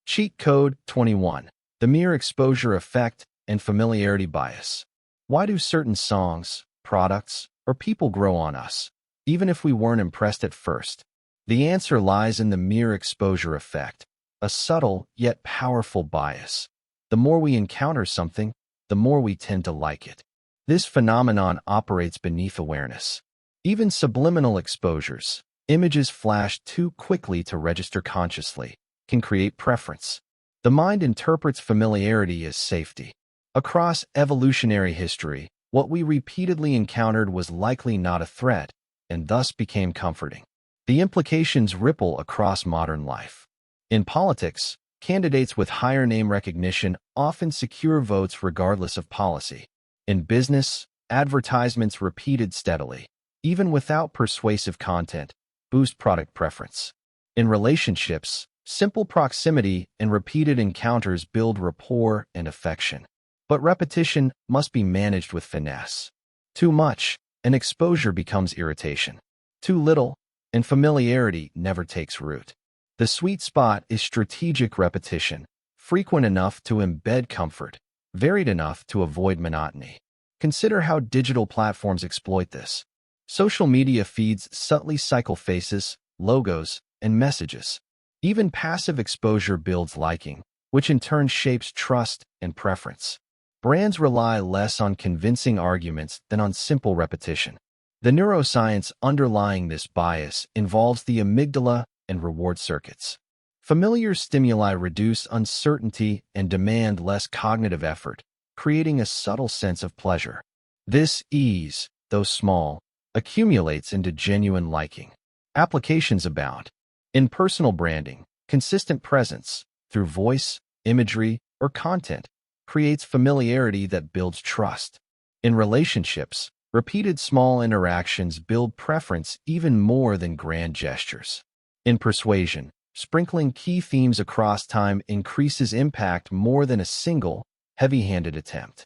Cheat Code 21. The mere exposure effect and familiarity bias. Why do certain songs, products, or people grow on us, even if we weren't impressed at first? The answer lies in the mere exposure effect, a subtle yet powerful bias. The more we encounter something, the more we tend to like it. This phenomenon operates beneath awareness. Even subliminal exposures, images flashed too quickly to register consciously, can create preference. The mind interprets familiarity as safety. Across evolutionary history, what we repeatedly encountered was likely not a threat, and thus became comforting. The implications ripple across modern life. In politics, candidates with higher name recognition often secure votes regardless of policy. In business, advertisements repeated steadily, even without persuasive content, boost product preference. In relationships, simple proximity and repeated encounters build rapport and affection. But repetition must be managed with finesse. Too much, and exposure becomes irritation. Too little, and familiarity never takes root. The sweet spot is strategic repetition, frequent enough to embed comfort, varied enough to avoid monotony. Consider how digital platforms exploit this. Social media feeds subtly cycle faces, logos, and messages. Even passive exposure builds liking, which in turn shapes trust and preference. Brands rely less on convincing arguments than on simple repetition. The neuroscience underlying this bias involves the amygdala and reward circuits. Familiar stimuli reduce uncertainty and demand less cognitive effort, creating a subtle sense of pleasure. This ease, though small, accumulates into genuine liking. Applications abound. In personal branding, consistent presence, through voice, imagery, or content, creates familiarity that builds trust. In relationships, repeated small interactions build preference even more than grand gestures. In persuasion, sprinkling key themes across time increases impact more than a single, heavy-handed attempt.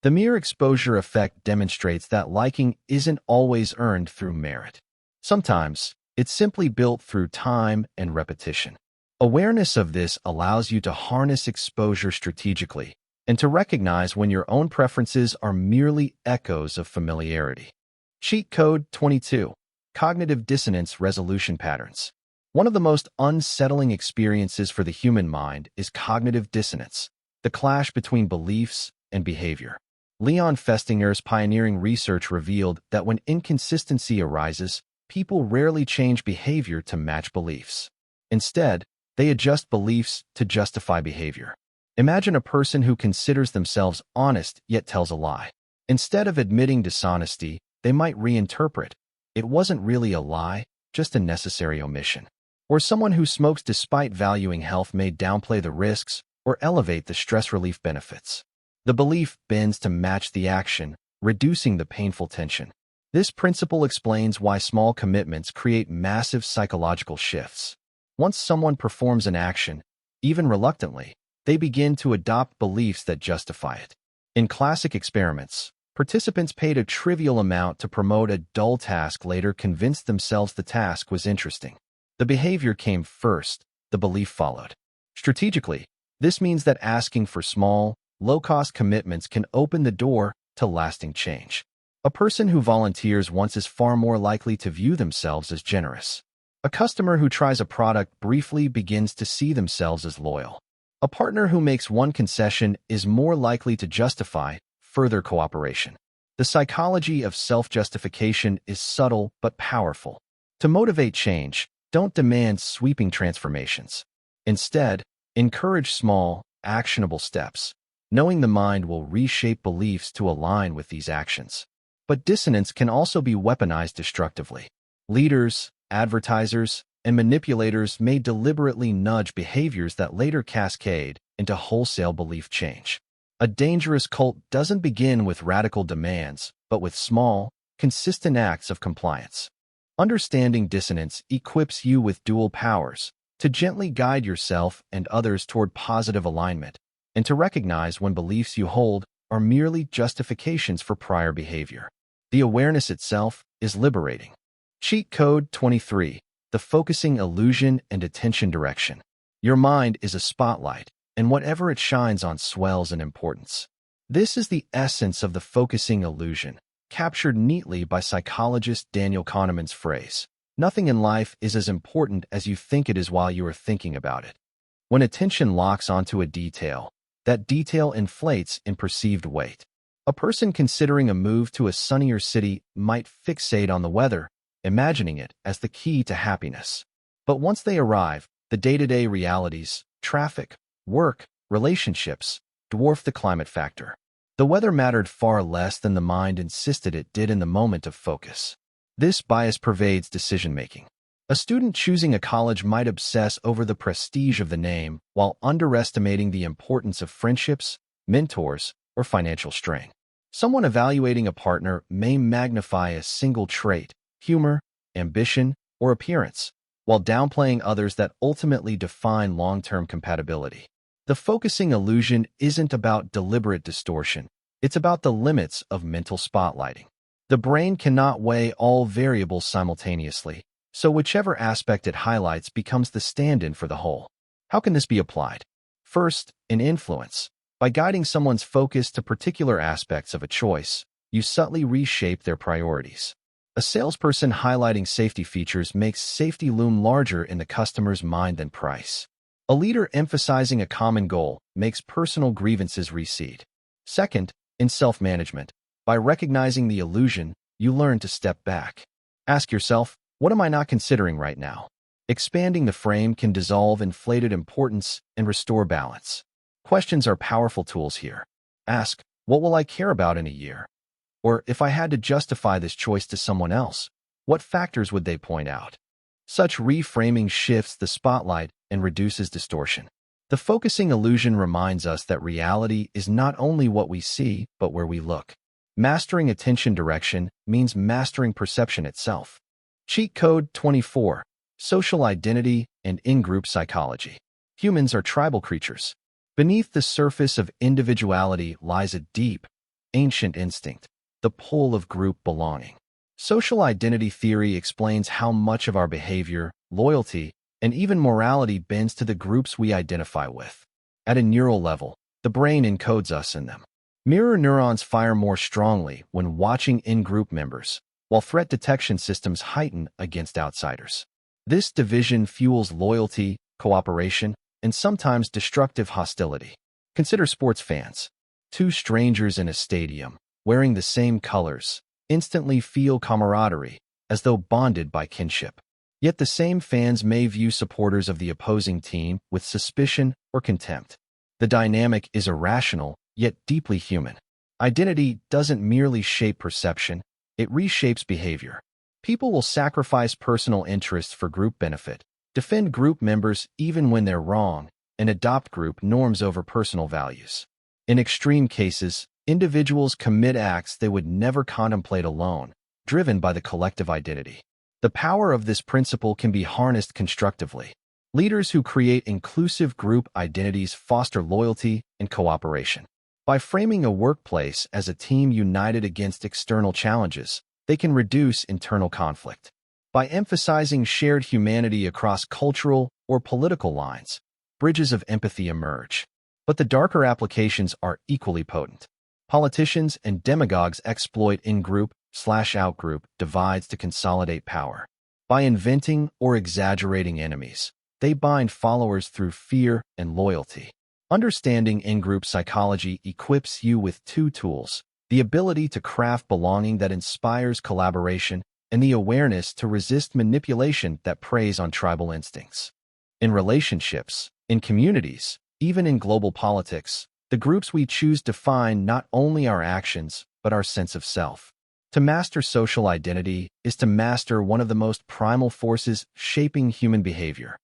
The mere exposure effect demonstrates that liking isn't always earned through merit. Sometimes, it's simply built through time and repetition. Awareness of this allows you to harness exposure strategically and to recognize when your own preferences are merely echoes of familiarity. Cheat Code 22. Cognitive Dissonance Resolution Patterns. One of the most unsettling experiences for the human mind is cognitive dissonance, the clash between beliefs and behavior. Leon Festinger's pioneering research revealed that when inconsistency arises, people rarely change behavior to match beliefs. Instead, they adjust beliefs to justify behavior. Imagine a person who considers themselves honest yet tells a lie. Instead of admitting dishonesty, they might reinterpret, it wasn't really a lie, just a necessary omission. Or someone who smokes despite valuing health may downplay the risks or elevate the stress relief benefits. The belief bends to match the action, reducing the painful tension. This principle explains why small commitments create massive psychological shifts. Once someone performs an action, even reluctantly, they begin to adopt beliefs that justify it. In classic experiments, participants paid a trivial amount to promote a dull task, later convinced themselves the task was interesting. The behavior came first, the belief followed. Strategically, this means that asking for small, low-cost commitments can open the door to lasting change. A person who volunteers once is far more likely to view themselves as generous. A customer who tries a product briefly begins to see themselves as loyal. A partner who makes one concession is more likely to justify further cooperation. The psychology of self-justification is subtle but powerful. To motivate change, don't demand sweeping transformations. Instead, encourage small, actionable steps, knowing the mind will reshape beliefs to align with these actions. But dissonance can also be weaponized destructively. Leaders, advertisers, and manipulators may deliberately nudge behaviors that later cascade into wholesale belief change. A dangerous cult doesn't begin with radical demands, but with small, consistent acts of compliance. Understanding dissonance equips you with dual powers, to gently guide yourself and others toward positive alignment, and to recognize when beliefs you hold are merely justifications for prior behavior. The awareness itself is liberating. Cheat Code 23. The focusing illusion and attention direction. Your mind is a spotlight, and whatever it shines on swells in importance. This is the essence of the focusing illusion, captured neatly by psychologist Daniel Kahneman's phrase, "Nothing in life is as important as you think it is while you are thinking about it." When attention locks onto a detail, that detail inflates in perceived weight. A person considering a move to a sunnier city might fixate on the weather, imagining it as the key to happiness. But once they arrive, the day-to-day realities, traffic, work, relationships, dwarf the climate factor. The weather mattered far less than the mind insisted it did in the moment of focus. This bias pervades decision-making. A student choosing a college might obsess over the prestige of the name while underestimating the importance of friendships, mentors, or financial strain. Someone evaluating a partner may magnify a single trait, humor, ambition, or appearance, while downplaying others that ultimately define long-term compatibility. The focusing illusion isn't about deliberate distortion. It's about the limits of mental spotlighting. The brain cannot weigh all variables simultaneously, so whichever aspect it highlights becomes the stand-in for the whole. How can this be applied? First, in influence. By guiding someone's focus to particular aspects of a choice, you subtly reshape their priorities. A salesperson highlighting safety features makes safety loom larger in the customer's mind than price. A leader emphasizing a common goal makes personal grievances recede. Second, in self-management. By recognizing the illusion, you learn to step back. Ask yourself, what am I not considering right now? Expanding the frame can dissolve inflated importance and restore balance. Questions are powerful tools here. Ask, what will I care about in a year? Or if I had to justify this choice to someone else, what factors would they point out? Such reframing shifts the spotlight and reduces distortion. The focusing illusion reminds us that reality is not only what we see, but where we look. Mastering attention direction means mastering perception itself. Cheat Code 24. Social identity and in-group psychology. Humans are tribal creatures. Beneath the surface of individuality lies a deep, ancient instinct, the pull of group belonging. Social identity theory explains how much of our behavior, loyalty, and even morality bends to the groups we identify with. At a neural level, the brain encodes us in them. Mirror neurons fire more strongly when watching in-group members, while threat detection systems heighten against outsiders. This division fuels loyalty, cooperation, and sometimes destructive hostility. Consider sports fans. Two strangers in a stadium, wearing the same colors, instantly feel camaraderie, as though bonded by kinship. Yet the same fans may view supporters of the opposing team with suspicion or contempt. The dynamic is irrational, yet deeply human. Identity doesn't merely shape perception, it reshapes behavior. People will sacrifice personal interests for group benefit, defend group members even when they're wrong, and adopt group norms over personal values. In extreme cases, individuals commit acts they would never contemplate alone, driven by the collective identity. The power of this principle can be harnessed constructively. Leaders who create inclusive group identities foster loyalty and cooperation. By framing a workplace as a team united against external challenges, they can reduce internal conflict. By emphasizing shared humanity across cultural or political lines, bridges of empathy emerge. But the darker applications are equally potent. Politicians and demagogues exploit in-group/out-group divides to consolidate power. By inventing or exaggerating enemies, they bind followers through fear and loyalty. Understanding in-group psychology equips you with two tools: the ability to craft belonging that inspires collaboration, and the awareness to resist manipulation that preys on tribal instincts. In relationships, in communities, even in global politics, the groups we choose define not only our actions, but our sense of self. To master social identity is to master one of the most primal forces shaping human behavior.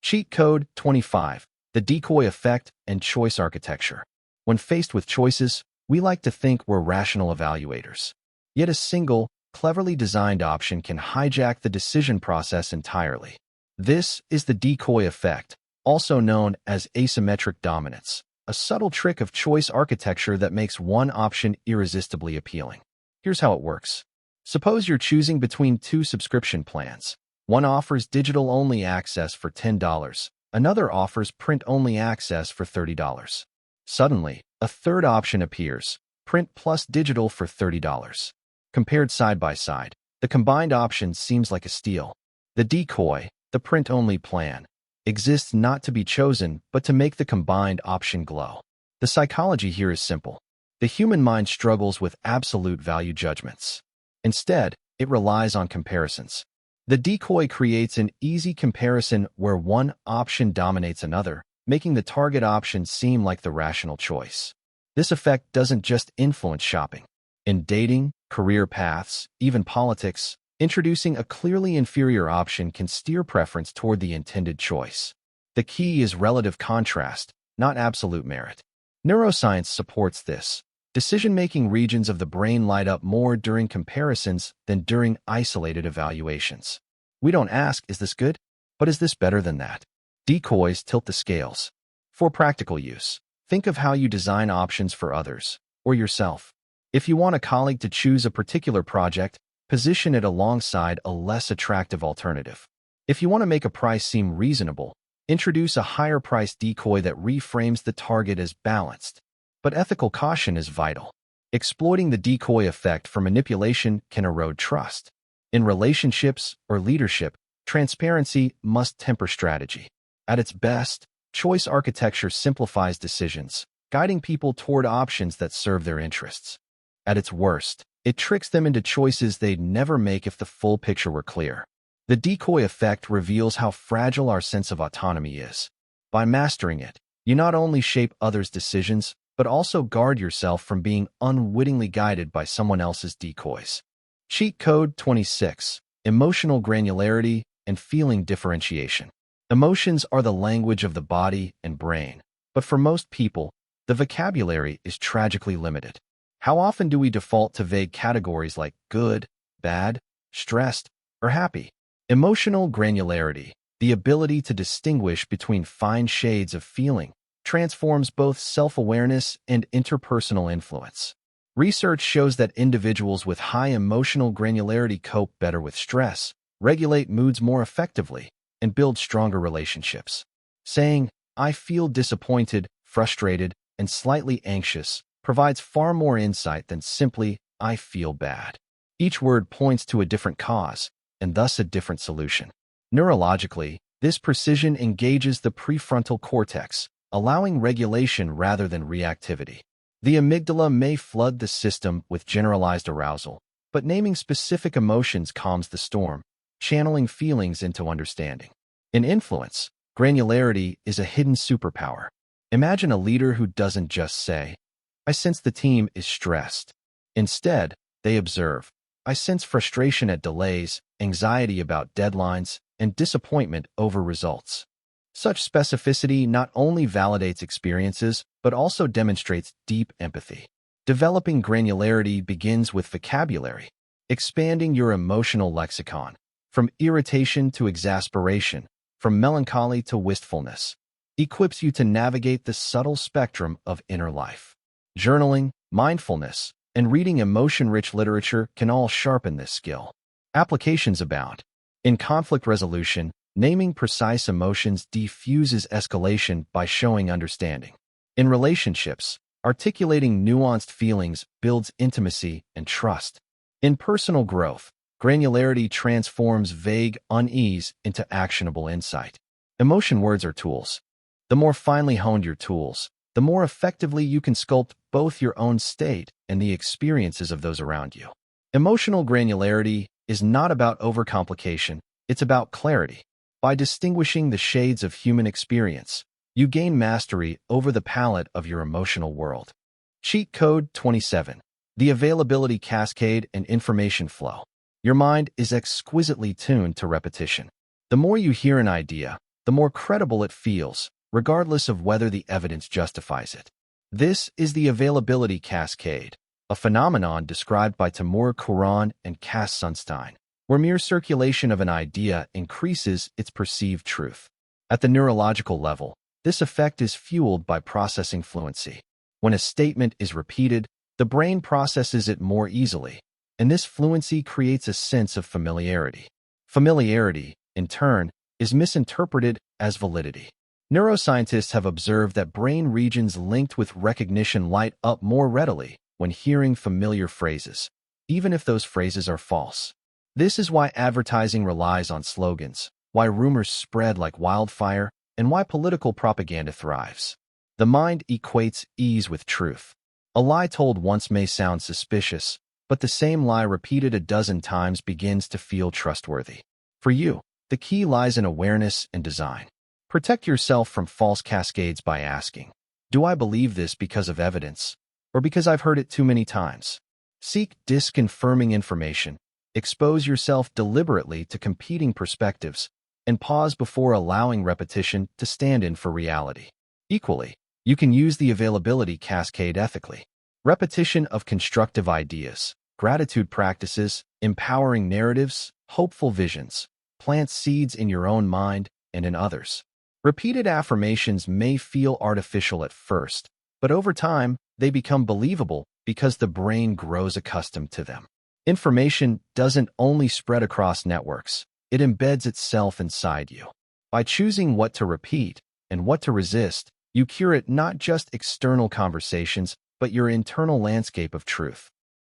Cheat Code 25. The Decoy Effect and Choice Architecture. When faced with choices, we like to think we're rational evaluators. Yet a single, cleverly designed option can hijack the decision process entirely. This is the decoy effect, also known as asymmetric dominance, a subtle trick of choice architecture that makes one option irresistibly appealing. Here's how it works. Suppose you're choosing between two subscription plans. One offers digital-only access for $10. Another offers print-only access for $30. Suddenly, a third option appears, print plus digital for $30. Compared side by side, the combined option seems like a steal. The decoy, the print-only plan, exists not to be chosen but to make the combined option glow. The psychology here is simple. The human mind struggles with absolute value judgments. Instead, it relies on comparisons. The decoy creates an easy comparison where one option dominates another, making the target option seem like the rational choice. This effect doesn't just influence shopping. In dating, career paths, even politics, introducing a clearly inferior option can steer preference toward the intended choice. The key is relative contrast, not absolute merit. Neuroscience supports this. Decision-making regions of the brain light up more during comparisons than during isolated evaluations. We don't ask, is this good? But is this better than that? Decoys tilt the scales. For practical use, think of how you design options for others, or yourself. If you want a colleague to choose a particular project, position it alongside a less attractive alternative. If you want to make a price seem reasonable, introduce a higher price decoy that reframes the target as balanced. But ethical caution is vital. Exploiting the decoy effect for manipulation can erode trust. In relationships or leadership, transparency must temper strategy. At its best, choice architecture simplifies decisions, guiding people toward options that serve their interests. At its worst, it tricks them into choices they'd never make if the full picture were clear. The decoy effect reveals how fragile our sense of autonomy is. By mastering it, you not only shape others' decisions, but also guard yourself from being unwittingly guided by someone else's decoys. Cheat Code 26. Emotional granularity and feeling differentiation. Emotions are the language of the body and brain, but for most people, the vocabulary is tragically limited. How often do we default to vague categories like good, bad, stressed, or happy? Emotional granularity, the ability to distinguish between fine shades of feeling, transforms both self-awareness and interpersonal influence. Research shows that individuals with high emotional granularity cope better with stress, regulate moods more effectively, and build stronger relationships. Saying, "I feel disappointed, frustrated, and slightly anxious," provides far more insight than simply, "I feel bad." Each word points to a different cause, and thus a different solution. Neurologically, this precision engages the prefrontal cortex, allowing regulation rather than reactivity. The amygdala may flood the system with generalized arousal, but naming specific emotions calms the storm, channeling feelings into understanding. In influence, granularity is a hidden superpower. Imagine a leader who doesn't just say, "I sense the team is stressed." Instead, they observe, "I sense frustration at delays, anxiety about deadlines, and disappointment over results." Such specificity not only validates experiences, but also demonstrates deep empathy. Developing granularity begins with vocabulary, expanding your emotional lexicon, from irritation to exasperation, from melancholy to wistfulness, equips you to navigate the subtle spectrum of inner life. Journaling, mindfulness, and reading emotion-rich literature can all sharpen this skill. Applications abound. In conflict resolution, naming precise emotions diffuses escalation by showing understanding. In relationships, articulating nuanced feelings builds intimacy and trust. In personal growth, granularity transforms vague unease into actionable insight. Emotion words are tools. The more finely honed your tools, the more effectively you can sculpt both your own state and the experiences of those around you. Emotional granularity is not about overcomplication, it's about clarity. By distinguishing the shades of human experience, you gain mastery over the palette of your emotional world. Cheat Code 27. The availability cascade and information flow. Your mind is exquisitely tuned to repetition. The more you hear an idea, the more credible it feels, regardless of whether the evidence justifies it. This is the availability cascade, a phenomenon described by Timur Kuran and Cass Sunstein. where mere circulation of an idea increases its perceived truth. At the neurological level, this effect is fueled by processing fluency. When a statement is repeated, the brain processes it more easily, and this fluency creates a sense of familiarity. Familiarity, in turn, is misinterpreted as validity. Neuroscientists have observed that brain regions linked with recognition light up more readily when hearing familiar phrases, even if those phrases are false. This is why advertising relies on slogans, why rumors spread like wildfire, and why political propaganda thrives. The mind equates ease with truth. A lie told once may sound suspicious, but the same lie repeated a dozen times begins to feel trustworthy. For you, the key lies in awareness and design. Protect yourself from false cascades by asking, do I believe this because of evidence, or because I've heard it too many times? Seek disconfirming information, expose yourself deliberately to competing perspectives, and pause before allowing repetition to stand in for reality. Equally, you can use the availability cascade ethically. Repetition of constructive ideas, gratitude practices, empowering narratives, hopeful visions, plant seeds in your own mind and in others. Repeated affirmations may feel artificial at first, but over time, they become believable because the brain grows accustomed to them. Information doesn't only spread across networks, it embeds itself inside you. By choosing what to repeat and what to resist, you curate not just external conversations, but your internal landscape of truth.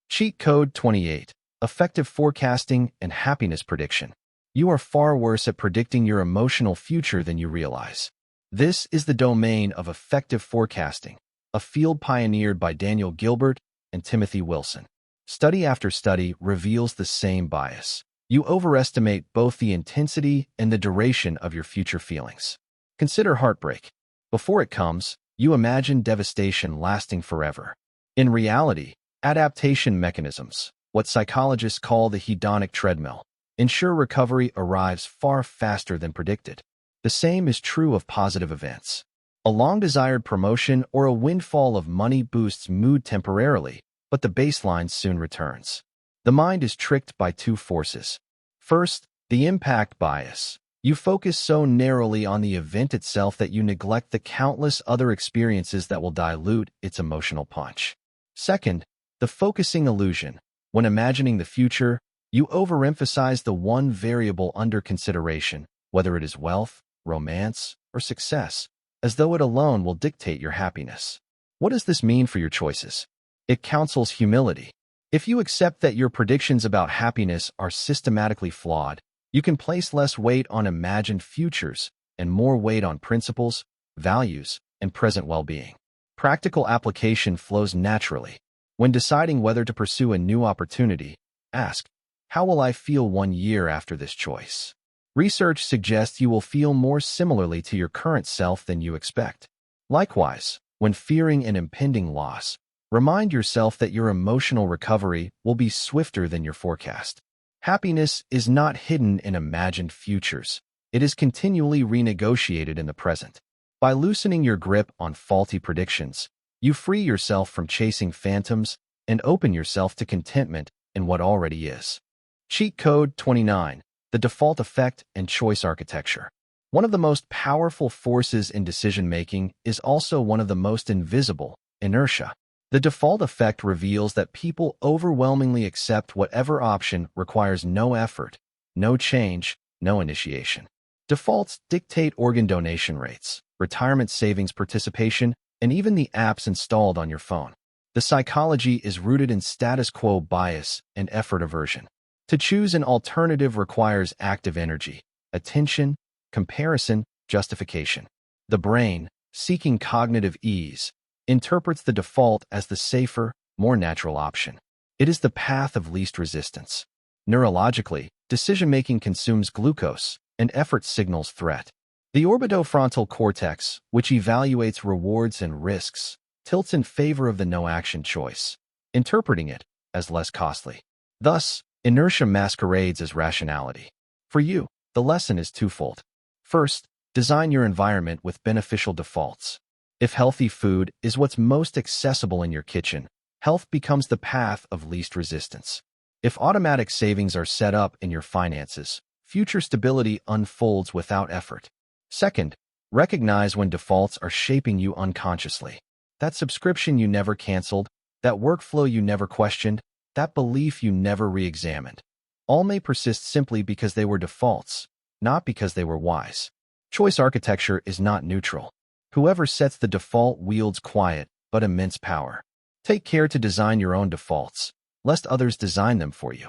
Cheat Code 28. Affective Forecasting and Happiness Prediction. You are far worse at predicting your emotional future than you realize. This is the domain of affective forecasting, a field pioneered by Daniel Gilbert and Timothy Wilson. Study after study reveals the same bias. You overestimate both the intensity and the duration of your future feelings. Consider heartbreak. Before it comes, you imagine devastation lasting forever. In reality, adaptation mechanisms, what psychologists call the hedonic treadmill, ensure recovery arrives far faster than predicted. The same is true of positive events. A long-desired promotion or a windfall of money boosts mood temporarily, but the baseline soon returns. The mind is tricked by two forces. First, the impact bias. You focus so narrowly on the event itself that you neglect the countless other experiences that will dilute its emotional punch. Second, the focusing illusion. When imagining the future, you overemphasize the one variable under consideration, whether it is wealth, romance, or success, as though it alone will dictate your happiness. What does this mean for your choices? It counsels humility. If you accept that your predictions about happiness are systematically flawed, you can place less weight on imagined futures and more weight on principles, values, and present well-being. Practical application flows naturally. When deciding whether to pursue a new opportunity, ask, how will I feel 1 year after this choice? Research suggests you will feel more similarly to your current self than you expect. Likewise, when fearing an impending loss, remind yourself that your emotional recovery will be swifter than your forecast. Happiness is not hidden in imagined futures. It is continually renegotiated in the present. By loosening your grip on faulty predictions, you free yourself from chasing phantoms and open yourself to contentment in what already is. Cheat Code 29. The Default Effect and Choice Architecture. One of the most powerful forces in decision-making is also one of the most invisible, inertia. The default effect reveals that people overwhelmingly accept whatever option requires no effort, no change, no initiation. Defaults dictate organ donation rates, retirement savings participation, and even the apps installed on your phone. The psychology is rooted in status quo bias and effort aversion. To choose an alternative requires active energy, attention, comparison, justification. The brain, seeking cognitive ease, interprets the default as the safer, more natural option. It is the path of least resistance. Neurologically, decision-making consumes glucose, and effort signals threat. The orbitofrontal cortex, which evaluates rewards and risks, tilts in favor of the no-action choice, interpreting it as less costly. Thus, inertia masquerades as rationality. For you, the lesson is twofold. First, design your environment with beneficial defaults. If healthy food is what's most accessible in your kitchen, health becomes the path of least resistance. If automatic savings are set up in your finances, future stability unfolds without effort. Second, recognize when defaults are shaping you unconsciously. That subscription you never canceled, that workflow you never questioned, that belief you never re-examined. All may persist simply because they were defaults, not because they were wise. Choice architecture is not neutral. Whoever sets the default wields quiet but immense power. Take care to design your own defaults, lest others design them for you.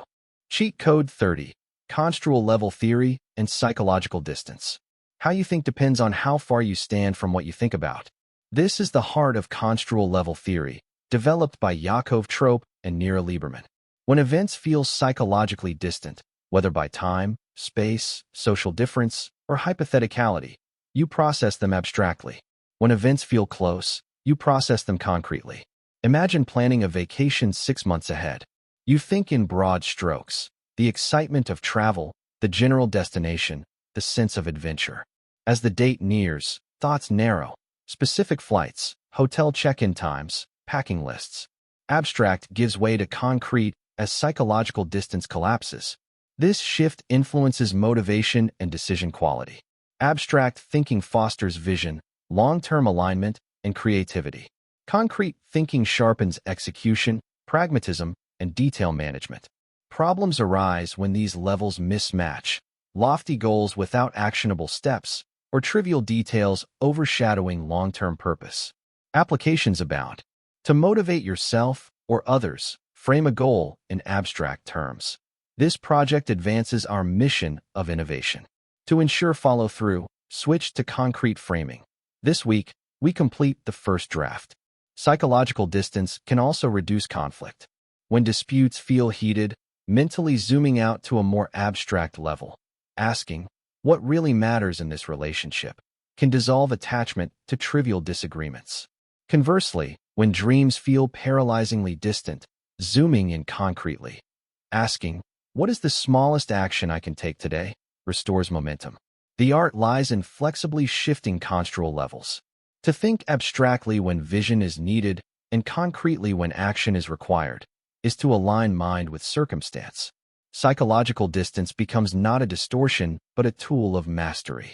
Cheat Code 30. Construal level theory and psychological distance. How you think depends on how far you stand from what you think about. This is the heart of construal level theory, developed by Yaakov Trope and Nira Lieberman. When events feel psychologically distant, whether by time, space, social difference, or hypotheticality, you process them abstractly. When events feel close, you process them concretely. Imagine planning a vacation 6 months ahead. You think in broad strokes: the excitement of travel, the general destination, the sense of adventure. As the date nears, thoughts narrow: specific flights, hotel check-in times, packing lists. Abstract gives way to concrete as psychological distance collapses. This shift influences motivation and decision quality. Abstract thinking fosters vision, long-term alignment, and creativity. Concrete thinking sharpens execution, pragmatism, and detail management. Problems arise when these levels mismatch: lofty goals without actionable steps, or trivial details overshadowing long-term purpose. Applications abound. To motivate yourself or others, frame a goal in abstract terms. This project advances our mission of innovation. To ensure follow-through, switch to concrete framing. This week, we complete the first draft. Psychological distance can also reduce conflict. When disputes feel heated, mentally zooming out to a more abstract level, asking, what really matters in this relationship, can dissolve attachment to trivial disagreements. Conversely, when dreams feel paralyzingly distant, zooming in concretely, asking, what is the smallest action I can take today, restores momentum. The art lies in flexibly shifting construal levels. To think abstractly when vision is needed and concretely when action is required is to align mind with circumstance. Psychological distance becomes not a distortion, but a tool of mastery.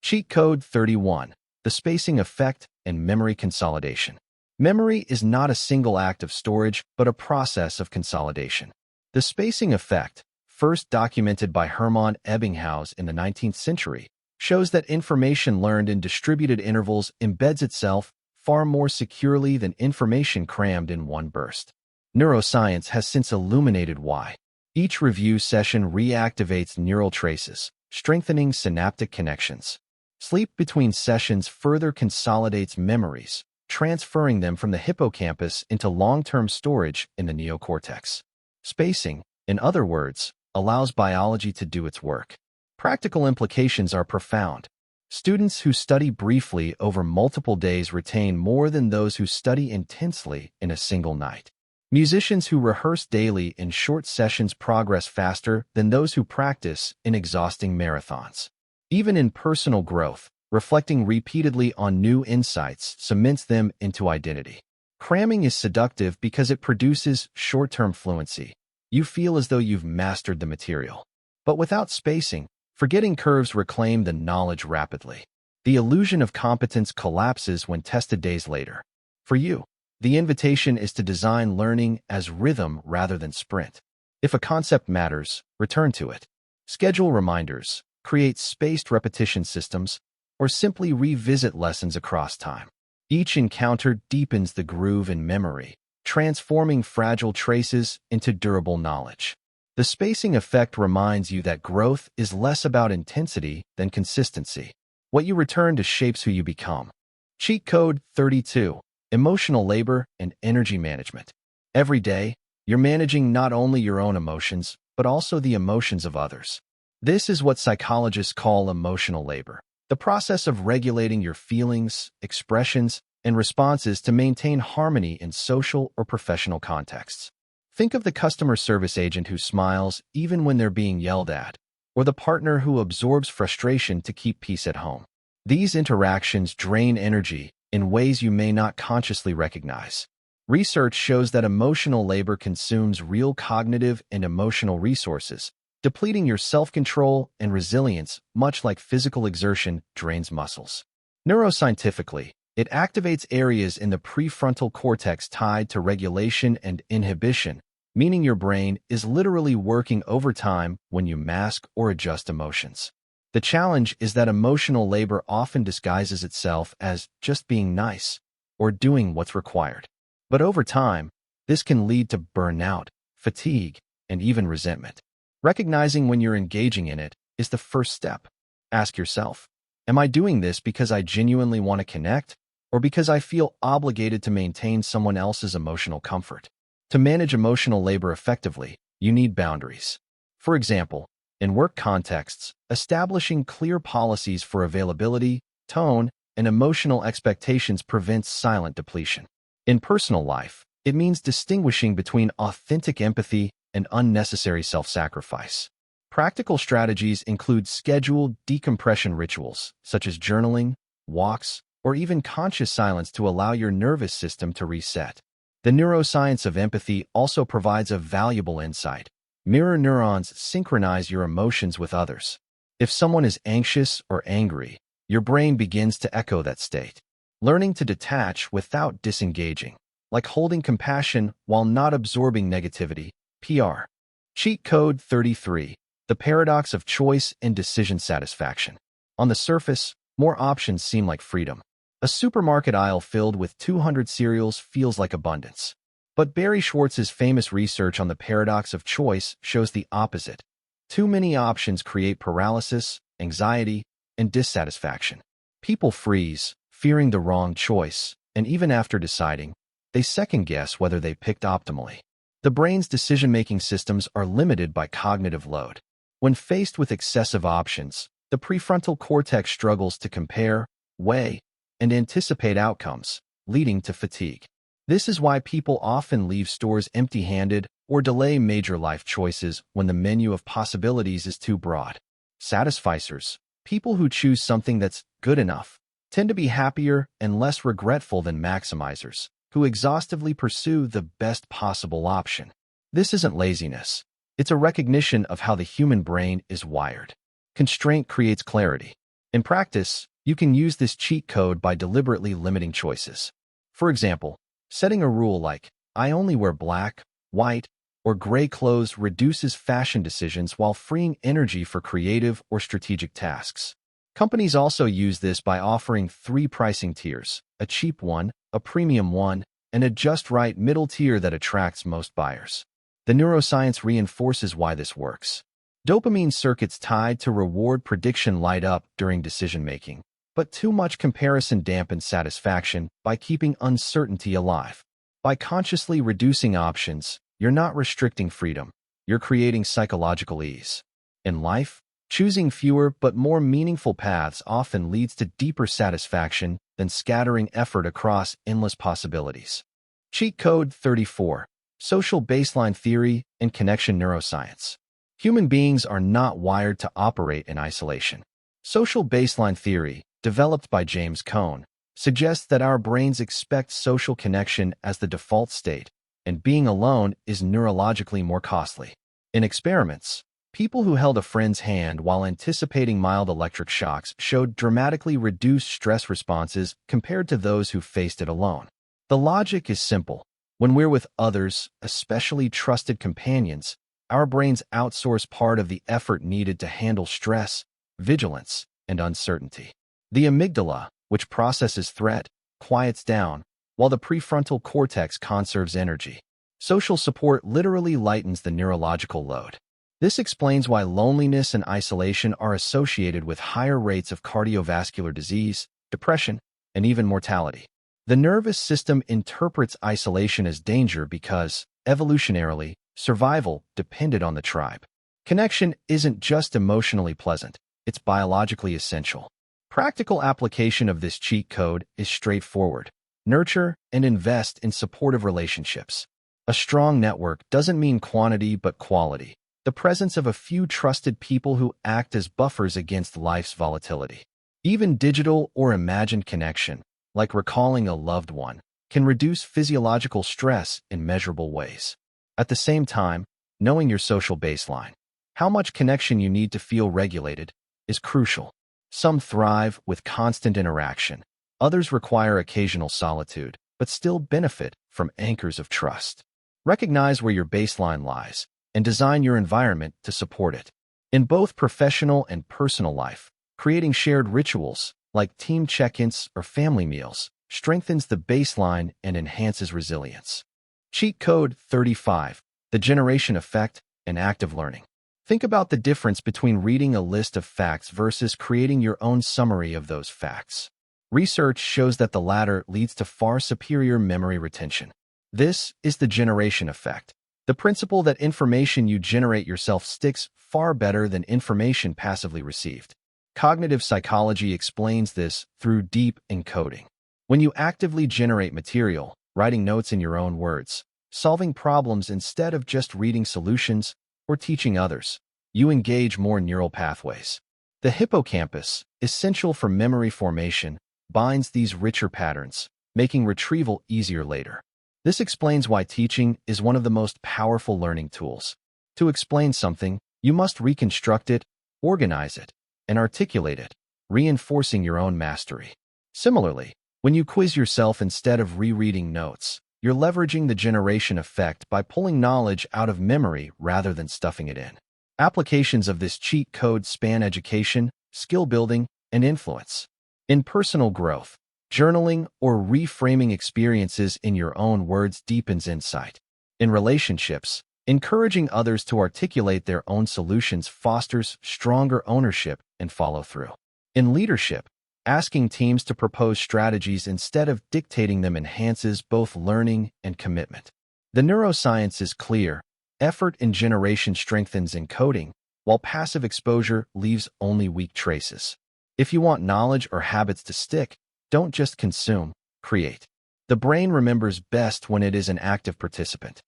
Cheat Code 31. The spacing effect and memory consolidation. Memory is not a single act of storage, but a process of consolidation. The spacing effect, first documented by Hermann Ebbinghaus in the 19th century, shows that information learned in distributed intervals embeds itself far more securely than information crammed in one burst. Neuroscience has since illuminated why. Each review session reactivates neural traces, strengthening synaptic connections. Sleep between sessions further consolidates memories, transferring them from the hippocampus into long-term storage in the neocortex. Spacing, in other words, allows biology to do its work. Practical implications are profound. Students who study briefly over multiple days retain more than those who study intensely in a single night. Musicians who rehearse daily in short sessions progress faster than those who practice in exhausting marathons. Even in personal growth, reflecting repeatedly on new insights cements them into identity. Cramming is seductive because it produces short-term fluency. You feel as though you've mastered the material. But without spacing, forgetting curves reclaim the knowledge rapidly. The illusion of competence collapses when tested days later. For you, the invitation is to design learning as rhythm rather than sprint. If a concept matters, return to it. Schedule reminders, create spaced repetition systems, or simply revisit lessons across time. Each encounter deepens the groove in memory, transforming fragile traces into durable knowledge. The spacing effect reminds you that growth is less about intensity than consistency. What you return to shapes who you become. Cheat Code 32. Emotional labor and energy management. Every day, you're managing not only your own emotions, but also the emotions of others. This is what psychologists call emotional labor, the process of regulating your feelings, expressions, and responses to maintain harmony in social or professional contexts. Think of the customer service agent who smiles even when they're being yelled at, or the partner who absorbs frustration to keep peace at home. These interactions drain energy in ways you may not consciously recognize. Research shows that emotional labor consumes real cognitive and emotional resources, depleting your self-control and resilience, much like physical exertion drains muscles. Neuroscientifically, it activates areas in the prefrontal cortex tied to regulation and inhibition, meaning your brain is literally working overtime when you mask or adjust emotions. The challenge is that emotional labor often disguises itself as just being nice or doing what's required. But over time, this can lead to burnout, fatigue, and even resentment. Recognizing when you're engaging in it is the first step. Ask yourself, am I doing this because I genuinely want to connect, or because I feel obligated to maintain someone else's emotional comfort? To manage emotional labor effectively, you need boundaries. For example, in work contexts, establishing clear policies for availability, tone, and emotional expectations prevents silent depletion. In personal life, it means distinguishing between authentic empathy and unnecessary self-sacrifice. Practical strategies include scheduled decompression rituals, such as journaling, walks, or even conscious silence to allow your nervous system to reset. The neuroscience of empathy also provides a valuable insight. Mirror neurons synchronize your emotions with others. If someone is anxious or angry, your brain begins to echo that state. Learning to detach without disengaging, like holding compassion while not absorbing negativity, PR. Cheat Code 33. The paradox of choice and decision satisfaction. On the surface, more options seem like freedom. A supermarket aisle filled with 200 cereals feels like abundance. But Barry Schwartz's famous research on the paradox of choice shows the opposite. Too many options create paralysis, anxiety, and dissatisfaction. People freeze, fearing the wrong choice, and even after deciding, they second-guess whether they picked optimally. The brain's decision-making systems are limited by cognitive load. When faced with excessive options, the prefrontal cortex struggles to compare, weigh, and anticipate outcomes, leading to fatigue. This is why people often leave stores empty-handed or delay major life choices when the menu of possibilities is too broad. Satisficers, people who choose something that's good enough, tend to be happier and less regretful than maximizers, who exhaustively pursue the best possible option. This isn't laziness. It's a recognition of how the human brain is wired. Constraint creates clarity. In practice, you can use this cheat code by deliberately limiting choices. For example, setting a rule like, I only wear black, white, or gray clothes reduces fashion decisions while freeing energy for creative or strategic tasks. Companies also use this by offering 3 pricing tiers, a cheap one, a premium one, and a just right middle tier that attracts most buyers. The neuroscience reinforces why this works. Dopamine circuits tied to reward prediction light up during decision-making, but too much comparison dampens satisfaction by keeping uncertainty alive. By consciously reducing options, you're not restricting freedom, you're creating psychological ease. In life, choosing fewer but more meaningful paths often leads to deeper satisfaction than scattering effort across endless possibilities. Cheat Code 34. Social Baseline Theory and Connection Neuroscience. Human beings are not wired to operate in isolation. Social baseline theory, developed by James Cone, suggests that our brains expect social connection as the default state, and being alone is neurologically more costly. In experiments, people who held a friend's hand while anticipating mild electric shocks showed dramatically reduced stress responses compared to those who faced it alone. The logic is simple. When we're with others, especially trusted companions, our brains outsource part of the effort needed to handle stress, vigilance, and uncertainty. The amygdala, which processes threat, quiets down, while the prefrontal cortex conserves energy. Social support literally lightens the neurological load. This explains why loneliness and isolation are associated with higher rates of cardiovascular disease, depression, and even mortality. The nervous system interprets isolation as danger because, evolutionarily, survival depended on the tribe. Connection isn't just emotionally pleasant, it's biologically essential. Practical application of this cheat code is straightforward. Nurture and invest in supportive relationships. A strong network doesn't mean quantity but quality. The presence of a few trusted people who act as buffers against life's volatility. Even digital or imagined connection, like recalling a loved one, can reduce physiological stress in measurable ways. At the same time, knowing your social baseline, how much connection you need to feel regulated, is crucial. Some thrive with constant interaction. Others require occasional solitude, but still benefit from anchors of trust. Recognize where your baseline lies and design your environment to support it. In both professional and personal life, creating shared rituals, like team check-ins or family meals, strengthens the baseline and enhances resilience. Cheat Code 35, the Generation Effect, and Active Learning. Think about the difference between reading a list of facts versus creating your own summary of those facts. Research shows that the latter leads to far superior memory retention. This is the generation effect, the principle that information you generate yourself sticks far better than information passively received. Cognitive psychology explains this through deep encoding. When you actively generate material, writing notes in your own words, solving problems instead of just reading solutions or teaching others, you engage more neural pathways. The hippocampus, essential for memory formation, binds these richer patterns, making retrieval easier later. This explains why teaching is one of the most powerful learning tools. To explain something, you must reconstruct it, organize it, and articulate it, reinforcing your own mastery. Similarly, when you quiz yourself instead of rereading notes, you're leveraging the generation effect by pulling knowledge out of memory rather than stuffing it in. Applications of this cheat code span education, skill building, and influence. In personal growth, journaling or reframing experiences in your own words deepens insight. In relationships, encouraging others to articulate their own solutions fosters stronger ownership and follow-through. In leadership, asking teams to propose strategies instead of dictating them enhances both learning and commitment. The neuroscience is clear. Effort in generation strengthens encoding, while passive exposure leaves only weak traces. If you want knowledge or habits to stick, don't just consume, create. The brain remembers best when it is an active participant.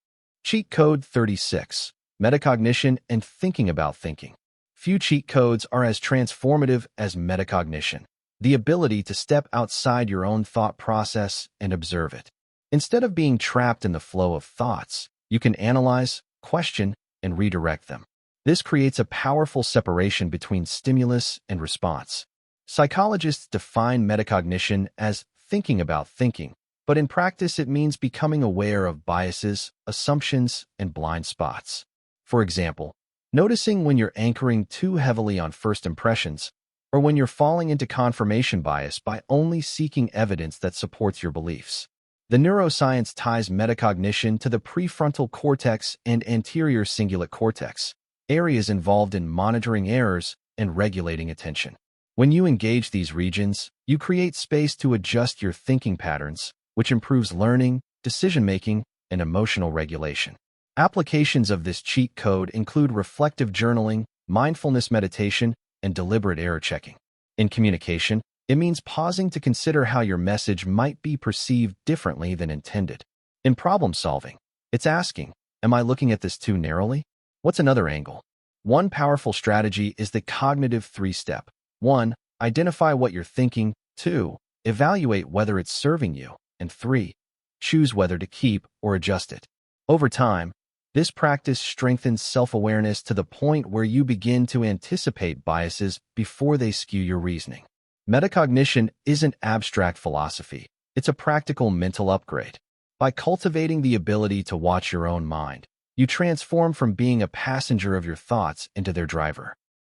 Cheat Code 36, Metacognition and Thinking About Thinking. Few cheat codes are as transformative as metacognition, the ability to step outside your own thought process and observe it. Instead of being trapped in the flow of thoughts, you can analyze, question, and redirect them. This creates a powerful separation between stimulus and response. Psychologists define metacognition as thinking about thinking, but in practice it means becoming aware of biases, assumptions, and blind spots. For example, noticing when you're anchoring too heavily on first impressions, or when you're falling into confirmation bias by only seeking evidence that supports your beliefs. The neuroscience ties metacognition to the prefrontal cortex and anterior cingulate cortex, areas involved in monitoring errors and regulating attention. When you engage these regions, you create space to adjust your thinking patterns, which improves learning, decision-making, and emotional regulation. Applications of this cheat code include reflective journaling, mindfulness meditation, and deliberate error checking. In communication, it means pausing to consider how your message might be perceived differently than intended. In problem solving, it's asking, am I looking at this too narrowly? What's another angle? One powerful strategy is the cognitive three-step. 1. Identify what you're thinking. 2. Evaluate whether it's serving you. And 3. Choose whether to keep or adjust it. Over time, this practice strengthens self-awareness to the point where you begin to anticipate biases before they skew your reasoning. Metacognition isn't abstract philosophy. It's a practical mental upgrade. By cultivating the ability to watch your own mind, you transform from being a passenger of your thoughts into their driver.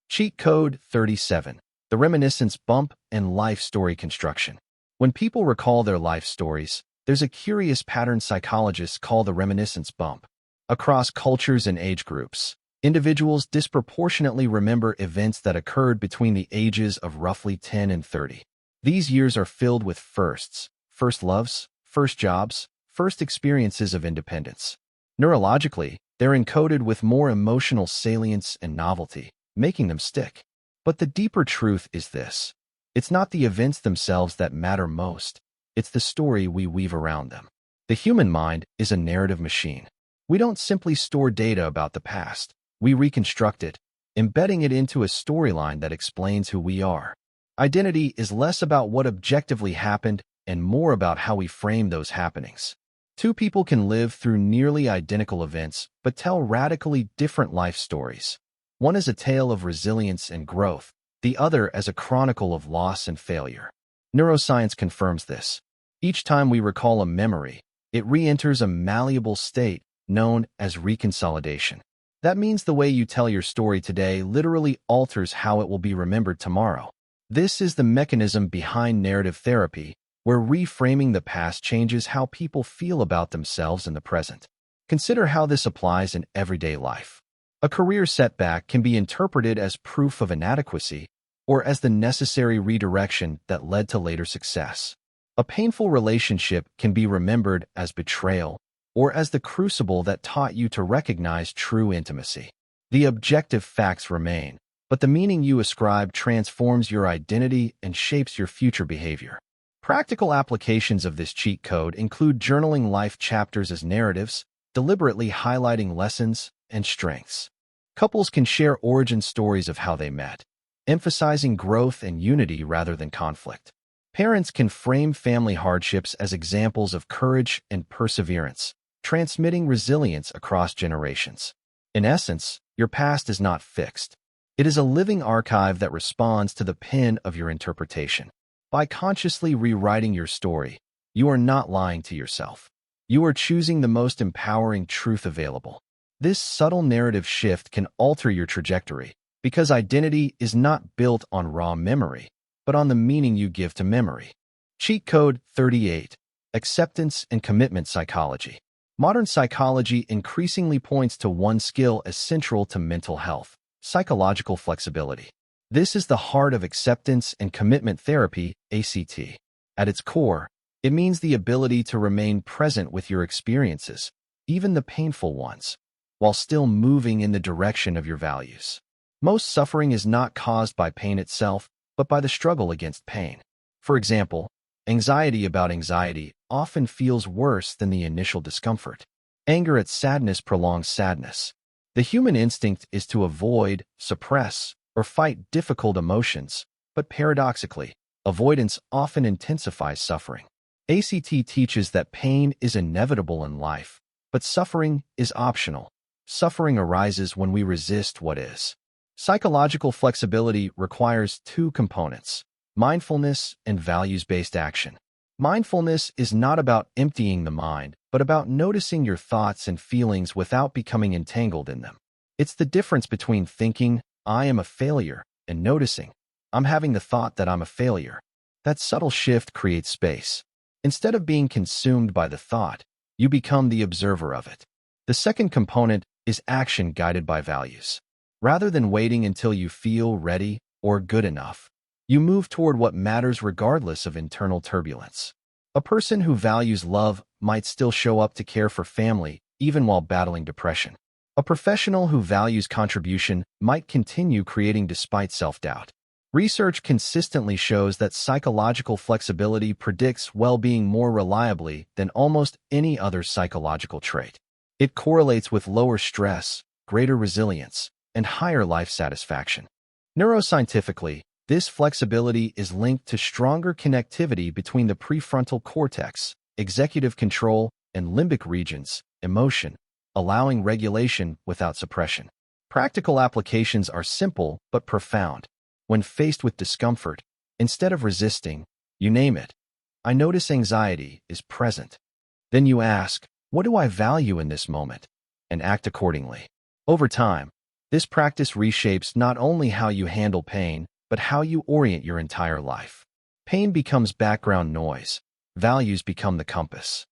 Cheat Code 37. The Reminiscence Bump and Life Story Construction. When people recall their life stories, there's a curious pattern psychologists call the reminiscence bump. Across cultures and age groups, individuals disproportionately remember events that occurred between the ages of roughly 10 and 30. These years are filled with firsts, first loves, first jobs, first experiences of independence. Neurologically, they're encoded with more emotional salience and novelty, making them stick. But the deeper truth is this. It's not the events themselves that matter most. It's the story we weave around them. The human mind is a narrative machine. We don't simply store data about the past. We reconstruct it, embedding it into a storyline that explains who we are. Identity is less about what objectively happened and more about how we frame those happenings. Two people can live through nearly identical events, but tell radically different life stories. One is a tale of resilience and growth, the other as a chronicle of loss and failure. Neuroscience confirms this. Each time we recall a memory, it re-enters a malleable state known as reconsolidation. That means the way you tell your story today literally alters how it will be remembered tomorrow. This is the mechanism behind narrative therapy, where reframing the past changes how people feel about themselves in the present. Consider how this applies in everyday life. A career setback can be interpreted as proof of inadequacy or as the necessary redirection that led to later success. A painful relationship can be remembered as betrayal or as the crucible that taught you to recognize true intimacy. The objective facts remain, but the meaning you ascribe transforms your identity and shapes your future behavior. Practical applications of this cheat code include journaling life chapters as narratives, deliberately highlighting lessons and strengths. Couples can share origin stories of how they met, emphasizing growth and unity rather than conflict. Parents can frame family hardships as examples of courage and perseverance, transmitting resilience across generations. In essence, your past is not fixed. It is a living archive that responds to the pen of your interpretation. By consciously rewriting your story, you are not lying to yourself. You are choosing the most empowering truth available. This subtle narrative shift can alter your trajectory because identity is not built on raw memory, but on the meaning you give to memory. Cheat Code 38. Acceptance and Commitment Psychology. Modern psychology increasingly points to one skill as central to mental health: psychological flexibility. This is the heart of acceptance and commitment therapy, ACT. At its core, it means the ability to remain present with your experiences, even the painful ones, while still moving in the direction of your values. Most suffering is not caused by pain itself, but by the struggle against pain. For example, anxiety about anxiety often feels worse than the initial discomfort. Anger at sadness prolongs sadness. The human instinct is to avoid, suppress, or fight difficult emotions, but paradoxically, avoidance often intensifies suffering. ACT teaches that pain is inevitable in life, but suffering is optional. Suffering arises when we resist what is. Psychological flexibility requires two components: mindfulness and values-based action. Mindfulness is not about emptying the mind, but about noticing your thoughts and feelings without becoming entangled in them. It's the difference between thinking, "I am a failure," and noticing, "I'm having the thought that I'm a failure." That subtle shift creates space. Instead of being consumed by the thought, you become the observer of it. The second component is action guided by values. Rather than waiting until you feel ready or good enough, you move toward what matters regardless of internal turbulence. A person who values love might still show up to care for family even while battling depression. A professional who values contribution might continue creating despite self-doubt. Research consistently shows that psychological flexibility predicts well-being more reliably than almost any other psychological trait. It correlates with lower stress, greater resilience, and higher life satisfaction. Neuroscientifically, this flexibility is linked to stronger connectivity between the prefrontal cortex, executive control, and limbic regions, emotion, allowing regulation without suppression. Practical applications are simple but profound. When faced with discomfort, instead of resisting, you name it. "I notice anxiety is present." Then you ask, "What do I value in this moment?" and act accordingly. Over time, this practice reshapes not only how you handle pain, but how you orient your entire life. Pain becomes background noise. Values become the compass.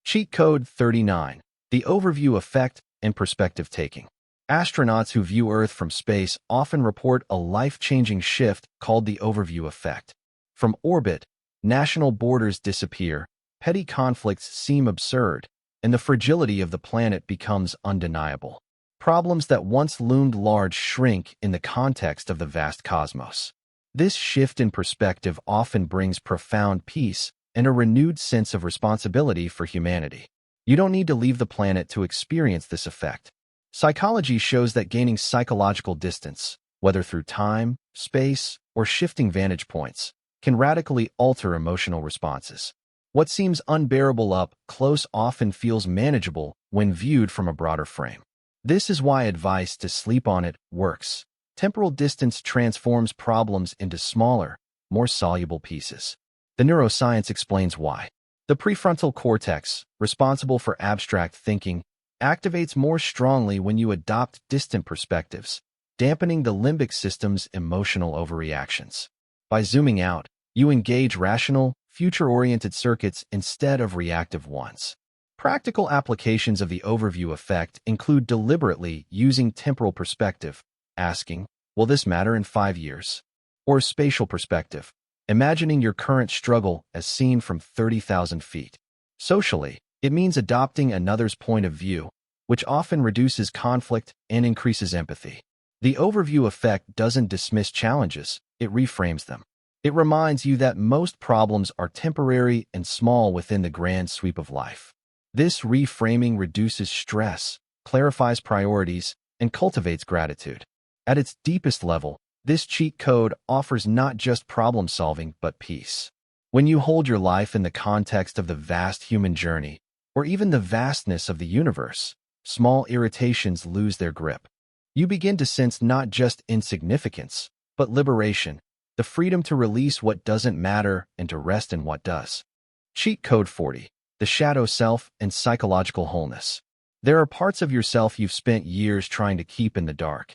Cheat Code 39. The Overview Effect and Perspective Taking. Astronauts who view Earth from space often report a life-changing shift called the overview effect. From orbit, national borders disappear, petty conflicts seem absurd, and the fragility of the planet becomes undeniable. Problems that once loomed large shrink in the context of the vast cosmos. This shift in perspective often brings profound peace and a renewed sense of responsibility for humanity. You don't need to leave the planet to experience this effect. Psychology shows that gaining psychological distance, whether through time, space, or shifting vantage points, can radically alter emotional responses. What seems unbearable up close often feels manageable when viewed from a broader frame. This is why advice to sleep on it works. Temporal distance transforms problems into smaller, more soluble pieces. The neuroscience explains why. The prefrontal cortex, responsible for abstract thinking, activates more strongly when you adopt distant perspectives, dampening the limbic system's emotional overreactions. By zooming out, you engage rational, future-oriented circuits instead of reactive ones. Practical applications of the overview effect include deliberately using temporal perspective, asking, will this matter in 5 years? Or spatial perspective, imagining your current struggle as seen from 30,000 feet. Socially, it means adopting another's point of view, which often reduces conflict and increases empathy. The overview effect doesn't dismiss challenges, it reframes them. It reminds you that most problems are temporary and small within the grand sweep of life. This reframing reduces stress, clarifies priorities, and cultivates gratitude. At its deepest level, this cheat code offers not just problem-solving but peace. When you hold your life in the context of the vast human journey, or even the vastness of the universe, small irritations lose their grip. You begin to sense not just insignificance, but liberation, the freedom to release what doesn't matter and to rest in what does. Cheat Code 40. The Shadow Self and Psychological Wholeness. There are parts of yourself you've spent years trying to keep in the dark.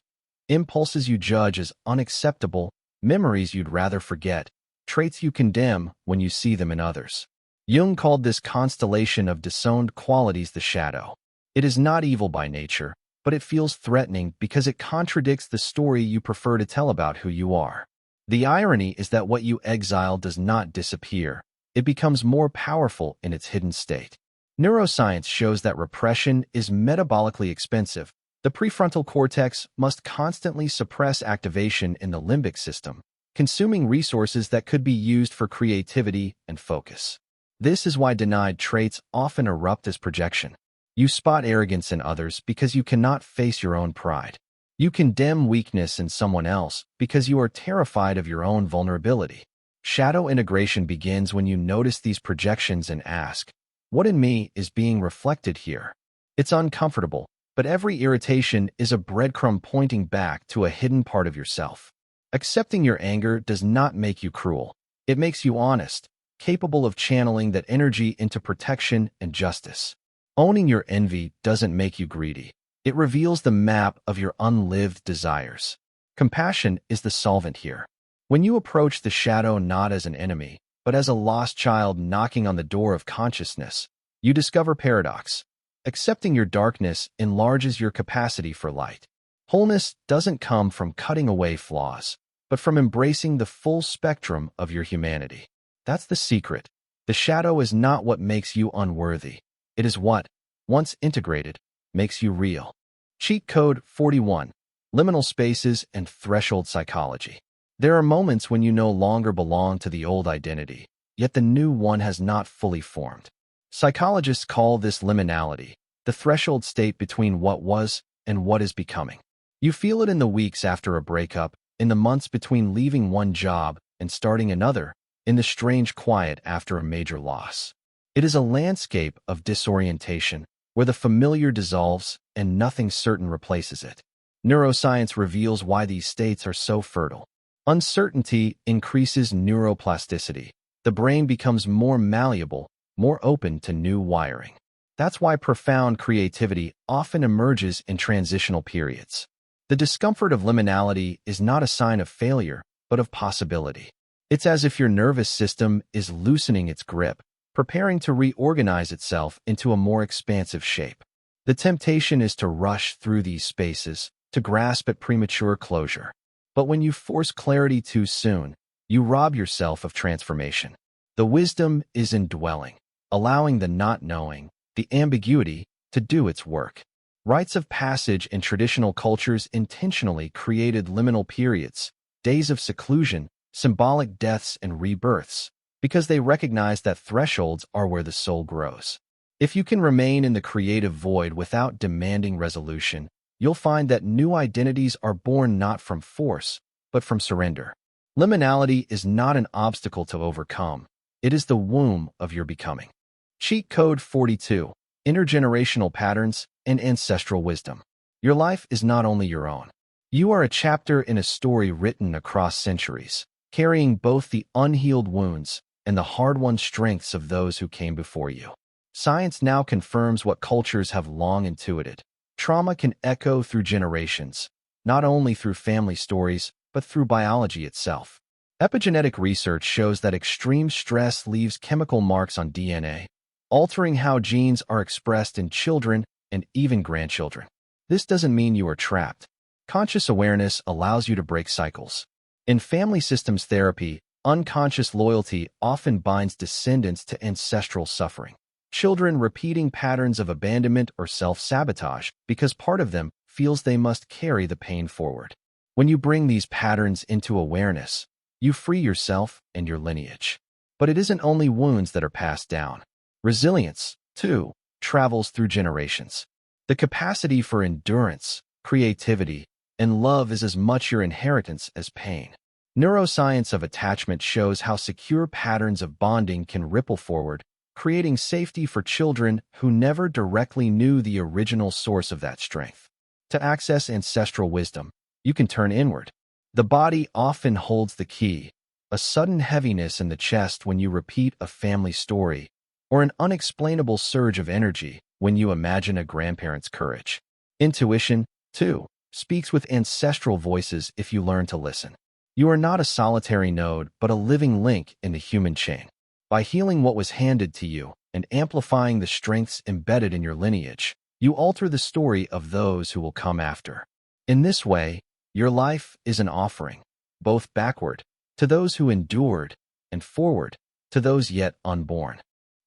Impulses you judge as unacceptable, memories you'd rather forget, traits you condemn when you see them in others. Jung called this constellation of disowned qualities the shadow. It is not evil by nature, but it feels threatening because it contradicts the story you prefer to tell about who you are. The irony is that what you exile does not disappear. It becomes more powerful in its hidden state. Neuroscience shows that repression is metabolically expensive. The prefrontal cortex must constantly suppress activation in the limbic system, consuming resources that could be used for creativity and focus. This is why denied traits often erupt as projection. You spot arrogance in others because you cannot face your own pride. You condemn weakness in someone else because you are terrified of your own vulnerability. Shadow integration begins when you notice these projections and ask, what in me is being reflected here? It's uncomfortable, but every irritation is a breadcrumb pointing back to a hidden part of yourself. Accepting your anger does not make you cruel. It makes you honest, capable of channeling that energy into protection and justice. Owning your envy doesn't make you greedy. It reveals the map of your unlived desires. Compassion is the solvent here. When you approach the shadow not as an enemy, but as a lost child knocking on the door of consciousness, you discover paradox. Accepting your darkness enlarges your capacity for light. Wholeness doesn't come from cutting away flaws, but from embracing the full spectrum of your humanity. That's the secret. The shadow is not what makes you unworthy. It is what, once integrated, makes you real. Cheat Code 41. Liminal Spaces and Threshold Psychology. There are moments when you no longer belong to the old identity, yet the new one has not fully formed. Psychologists call this liminality, the threshold state between what was and what is becoming. You feel it in the weeks after a breakup, in the months between leaving one job and starting another, in the strange quiet after a major loss. It is a landscape of disorientation, where the familiar dissolves and nothing certain replaces it. Neuroscience reveals why these states are so fertile. Uncertainty increases neuroplasticity. The brain becomes more malleable, more open to new wiring. That's why profound creativity often emerges in transitional periods. The discomfort of liminality is not a sign of failure, but of possibility. It's as if your nervous system is loosening its grip, preparing to reorganize itself into a more expansive shape. The temptation is to rush through these spaces, to grasp at premature closure. But when you force clarity too soon, you rob yourself of transformation. The wisdom is in dwelling, allowing the not knowing, the ambiguity, to do its work. Rites of passage in traditional cultures intentionally created liminal periods, days of seclusion, symbolic deaths and rebirths, because they recognize that thresholds are where the soul grows. If you can remain in the creative void without demanding resolution, you'll find that new identities are born not from force, but from surrender. Liminality is not an obstacle to overcome. It is the womb of your becoming. Cheat Code 42. Intergenerational Patterns and Ancestral Wisdom. Your life is not only your own. You are a chapter in a story written across centuries, carrying both the unhealed wounds and the hard-won strengths of those who came before you. Science now confirms what cultures have long intuited. Trauma can echo through generations, not only through family stories, but through biology itself. Epigenetic research shows that extreme stress leaves chemical marks on DNA, altering how genes are expressed in children and even grandchildren. This doesn't mean you are trapped. Conscious awareness allows you to break cycles. In family systems therapy, unconscious loyalty often binds descendants to ancestral suffering. Children repeating patterns of abandonment or self-sabotage because part of them feels they must carry the pain forward. When you bring these patterns into awareness, you free yourself and your lineage. But it isn't only wounds that are passed down. Resilience, too, travels through generations. The capacity for endurance, creativity, and love is as much your inheritance as pain. Neuroscience of attachment shows how secure patterns of bonding can ripple forward, creating safety for children who never directly knew the original source of that strength. To access ancestral wisdom, you can turn inward. The body often holds the key, a sudden heaviness in the chest when you repeat a family story, or an unexplainable surge of energy when you imagine a grandparent's courage. Intuition, too, speaks with ancestral voices if you learn to listen. You are not a solitary node, but a living link in the human chain. By healing what was handed to you and amplifying the strengths embedded in your lineage, you alter the story of those who will come after. In this way, your life is an offering, both backward, to those who endured, and forward, to those yet unborn.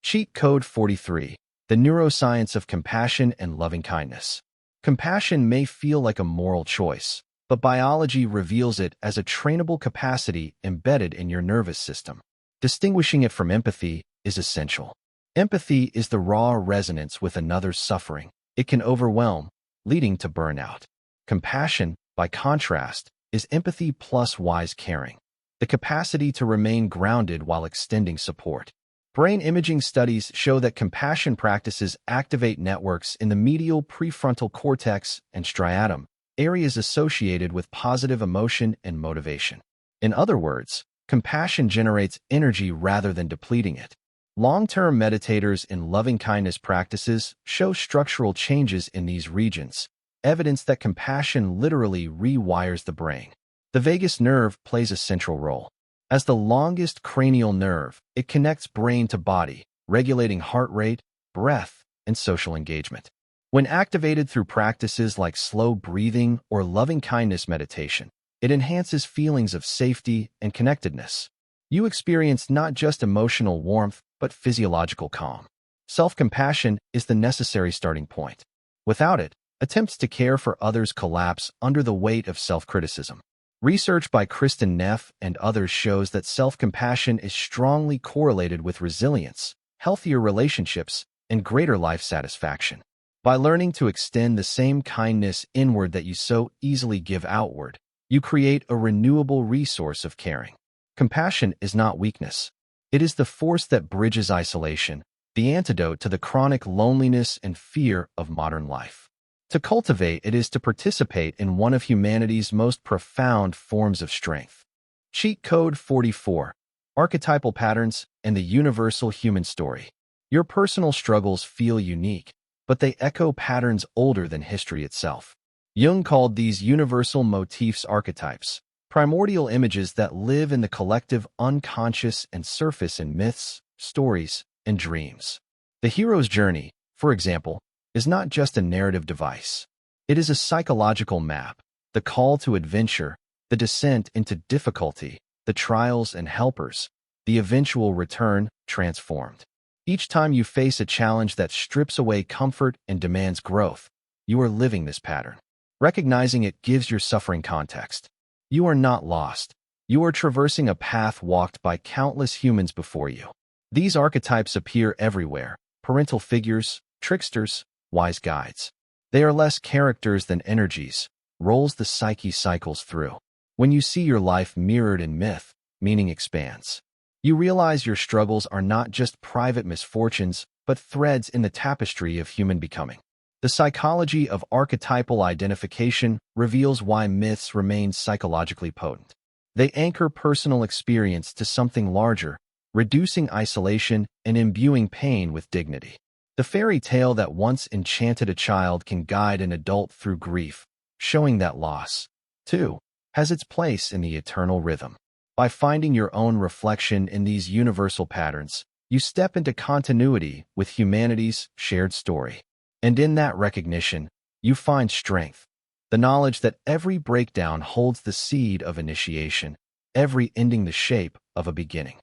Cheat Code 43. The Neuroscience of Compassion and Loving-Kindness. Compassion may feel like a moral choice, but biology reveals it as a trainable capacity embedded in your nervous system. Distinguishing it from empathy is essential. Empathy is the raw resonance with another's suffering. It can overwhelm, leading to burnout. Compassion, by contrast, is empathy plus wise caring, the capacity to remain grounded while extending support. Brain imaging studies show that compassion practices activate networks in the medial prefrontal cortex and striatum, areas associated with positive emotion and motivation. In other words, compassion generates energy rather than depleting it. Long-term meditators in loving-kindness practices show structural changes in these regions, evidence that compassion literally rewires the brain. The vagus nerve plays a central role. As the longest cranial nerve, it connects brain to body, regulating heart rate, breath, and social engagement. When activated through practices like slow breathing or loving-kindness meditation, it enhances feelings of safety and connectedness. You experience not just emotional warmth, but physiological calm. Self-compassion is the necessary starting point. Without it, attempts to care for others collapse under the weight of self-criticism. Research by Kristen Neff and others shows that self-compassion is strongly correlated with resilience, healthier relationships, and greater life satisfaction. By learning to extend the same kindness inward that you so easily give outward, you create a renewable resource of caring. Compassion is not weakness. It is the force that bridges isolation, the antidote to the chronic loneliness and fear of modern life. To cultivate it is to participate in one of humanity's most profound forms of strength. Cheat Code 44. Archetypal Patterns and the Universal Human Story. Your personal struggles feel unique, but they echo patterns older than history itself. Jung called these universal motifs archetypes, primordial images that live in the collective unconscious and surface in myths, stories, and dreams. The hero's journey, for example, is not just a narrative device. It is a psychological map, the call to adventure, the descent into difficulty, the trials and helpers, the eventual return transformed. Each time you face a challenge that strips away comfort and demands growth, you are living this pattern. Recognizing it gives your suffering context. You are not lost. You are traversing a path walked by countless humans before you. These archetypes appear everywhere: parental figures, tricksters, wise guides. They are less characters than energies, roles the psyche cycles through. When you see your life mirrored in myth, meaning expands. You realize your struggles are not just private misfortunes, but threads in the tapestry of human becoming. The psychology of archetypal identification reveals why myths remain psychologically potent. They anchor personal experience to something larger, reducing isolation and imbuing pain with dignity. The fairy tale that once enchanted a child can guide an adult through grief, showing that loss, too, has its place in the eternal rhythm. By finding your own reflection in these universal patterns, you step into continuity with humanity's shared story. And in that recognition, you find strength, the knowledge that every breakdown holds the seed of initiation, every ending the shape of a beginning.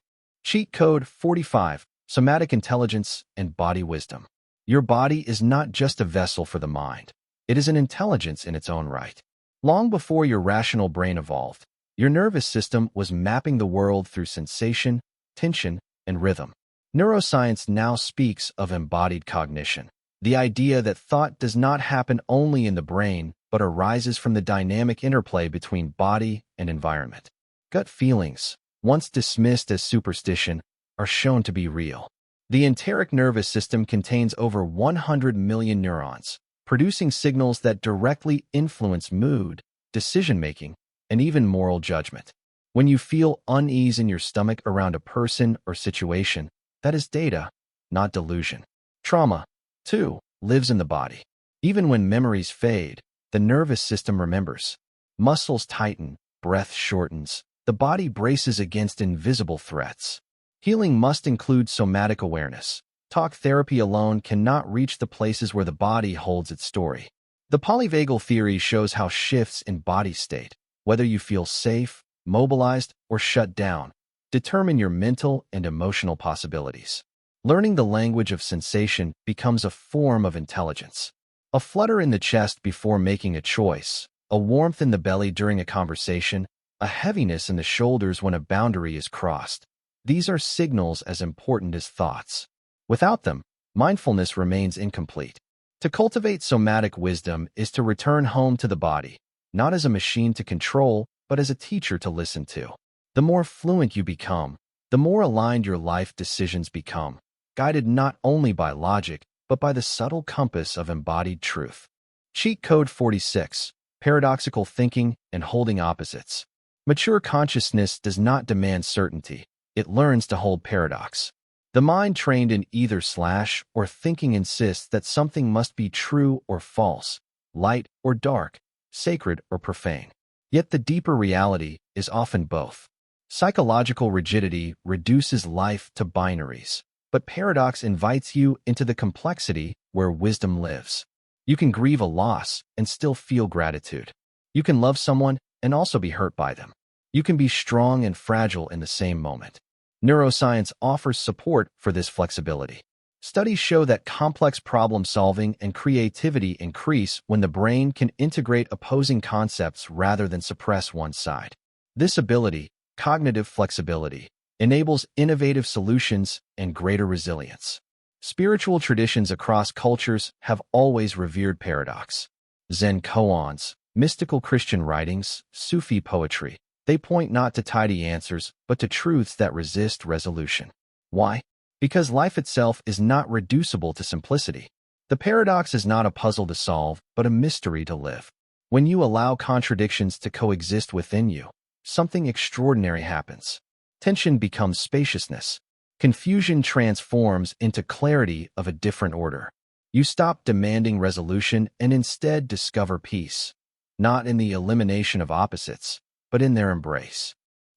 Cheat Code 45, Somatic Intelligence and Body Wisdom. Your body is not just a vessel for the mind. It is an intelligence in its own right. Long before your rational brain evolved, your nervous system was mapping the world through sensation, tension, and rhythm. Neuroscience now speaks of embodied cognition, the idea that thought does not happen only in the brain, but arises from the dynamic interplay between body and environment. Gut feelings, once dismissed as superstition, are shown to be real. The enteric nervous system contains over 100 million neurons, producing signals that directly influence mood, decision-making, and even moral judgment. When you feel unease in your stomach around a person or situation, that is data, not delusion. Trauma, too, lives in the body. Even when memories fade, the nervous system remembers. Muscles tighten, breath shortens, the body braces against invisible threats. Healing must include somatic awareness. Talk therapy alone cannot reach the places where the body holds its story. The polyvagal theory shows how shifts in body state, whether you feel safe, mobilized, or shut down, determine your mental and emotional possibilities. Learning the language of sensation becomes a form of intelligence. A flutter in the chest before making a choice, a warmth in the belly during a conversation, a heaviness in the shoulders when a boundary is crossed. These are signals as important as thoughts. Without them, mindfulness remains incomplete. To cultivate somatic wisdom is to return home to the body, not as a machine to control, but as a teacher to listen to. The more fluent you become, the more aligned your life decisions become, guided not only by logic, but by the subtle compass of embodied truth. Cheat Code 46, Paradoxical Thinking and Holding Opposites. Mature consciousness does not demand certainty. It learns to hold paradox. The mind trained in either/, or thinking insists that something must be true or false, light or dark, sacred or profane. Yet the deeper reality is often both. Psychological rigidity reduces life to binaries, but paradox invites you into the complexity where wisdom lives. You can grieve a loss and still feel gratitude. You can love someone and also be hurt by them. You can be strong and fragile in the same moment. Neuroscience offers support for this flexibility. Studies show that complex problem-solving and creativity increase when the brain can integrate opposing concepts rather than suppress one side. This ability, cognitive flexibility, enables innovative solutions and greater resilience. Spiritual traditions across cultures have always revered paradox. Zen koans, mystical Christian writings, Sufi poetry, they point not to tidy answers, but to truths that resist resolution. Why? Because life itself is not reducible to simplicity. The paradox is not a puzzle to solve, but a mystery to live. When you allow contradictions to coexist within you, something extraordinary happens. Tension becomes spaciousness. Confusion transforms into clarity of a different order. You stop demanding resolution and instead discover peace, not in the elimination of opposites, but in their embrace.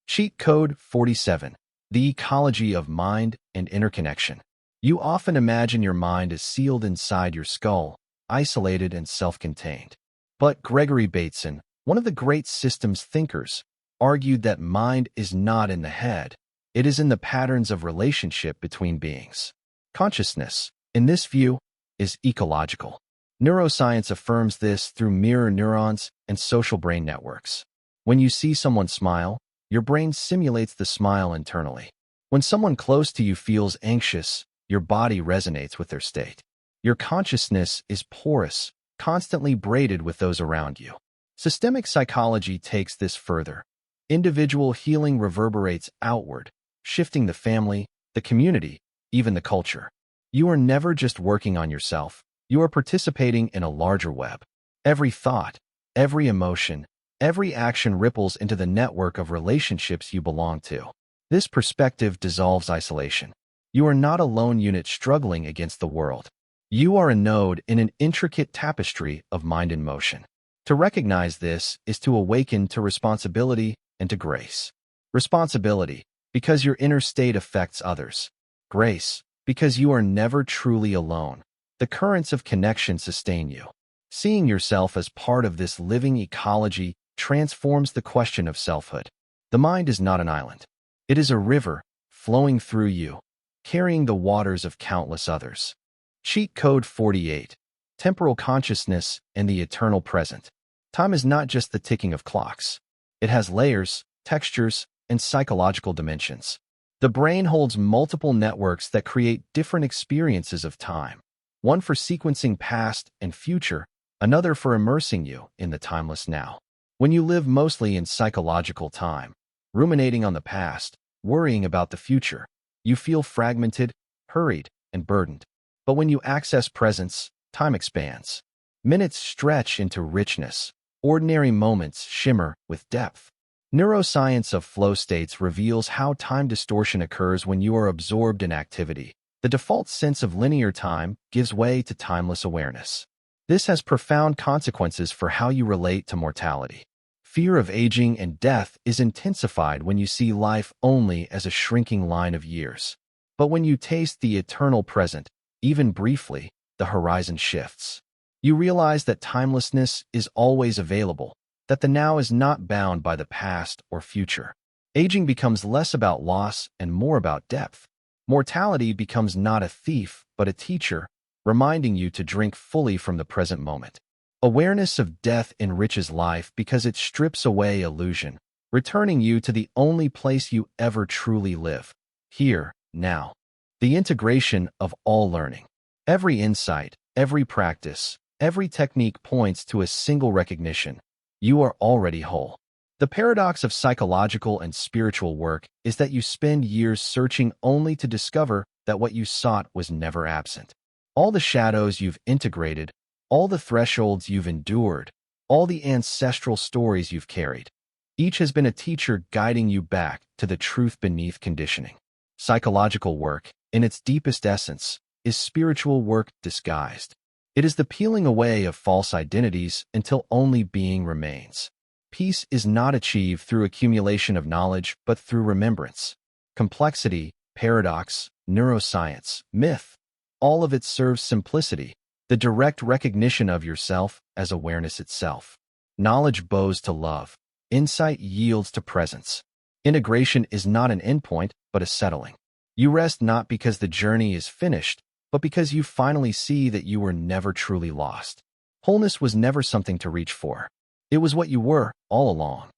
Cheat Code 47, The Ecology of Mind and Interconnection. You often imagine your mind as sealed inside your skull, isolated and self-contained. But Gregory Bateson, one of the great systems thinkers, argued that mind is not in the head. It is in the patterns of relationship between beings. Consciousness, in this view, is ecological. Neuroscience affirms this through mirror neurons and social brain networks. When you see someone smile, your brain simulates the smile internally. When someone close to you feels anxious, your body resonates with their state. Your consciousness is porous, constantly braided with those around you. Systemic psychology takes this further. Individual healing reverberates outward, shifting the family, the community, even the culture. You are never just working on yourself. You are participating in a larger web. Every thought, every emotion, every action ripples into the network of relationships you belong to. This perspective dissolves isolation. You are not a lone unit struggling against the world. You are a node in an intricate tapestry of mind in motion. To recognize this is to awaken to responsibility and to grace. Responsibility, because your inner state affects others. Grace, because you are never truly alone. The currents of connection sustain you. Seeing yourself as part of this living ecology transforms the question of selfhood. The mind is not an island. It is a river flowing through you, carrying the waters of countless others. Cheat Code 48. Temporal consciousness and the eternal present. Time is not just the ticking of clocks. It has layers, textures, and psychological dimensions. The brain holds multiple networks that create different experiences of time. One for sequencing past and future, another for immersing you in the timeless now. When you live mostly in psychological time, ruminating on the past, worrying about the future, you feel fragmented, hurried, and burdened. But when you access presence, time expands. Minutes stretch into richness. Ordinary moments shimmer with depth. Neuroscience of flow states reveals how time distortion occurs when you are absorbed in activity. The default sense of linear time gives way to timeless awareness. This has profound consequences for how you relate to mortality. Fear of aging and death is intensified when you see life only as a shrinking line of years. But when you taste the eternal present, even briefly, the horizon shifts. You realize that timelessness is always available, that the now is not bound by the past or future. Aging becomes less about loss and more about depth. Mortality becomes not a thief, but a teacher, reminding you to drink fully from the present moment. Awareness of death enriches life because it strips away illusion, returning you to the only place you ever truly live. Here, now. The integration of all learning. Every insight, every practice, every technique points to a single recognition. You are already whole. The paradox of psychological and spiritual work is that you spend years searching only to discover that what you sought was never absent. All the shadows you've integrated, all the thresholds you've endured, all the ancestral stories you've carried. Each has been a teacher guiding you back to the truth beneath conditioning. Psychological work, in its deepest essence, is spiritual work disguised. It is the peeling away of false identities until only being remains. Peace is not achieved through accumulation of knowledge, but through remembrance. Complexity, paradox, neuroscience, myth, all of it serves simplicity, the direct recognition of yourself as awareness itself. Knowledge bows to love. Insight yields to presence. Integration is not an endpoint, but a settling. You rest not because the journey is finished, but because you finally see that you were never truly lost. Wholeness was never something to reach for. It was what you were all along.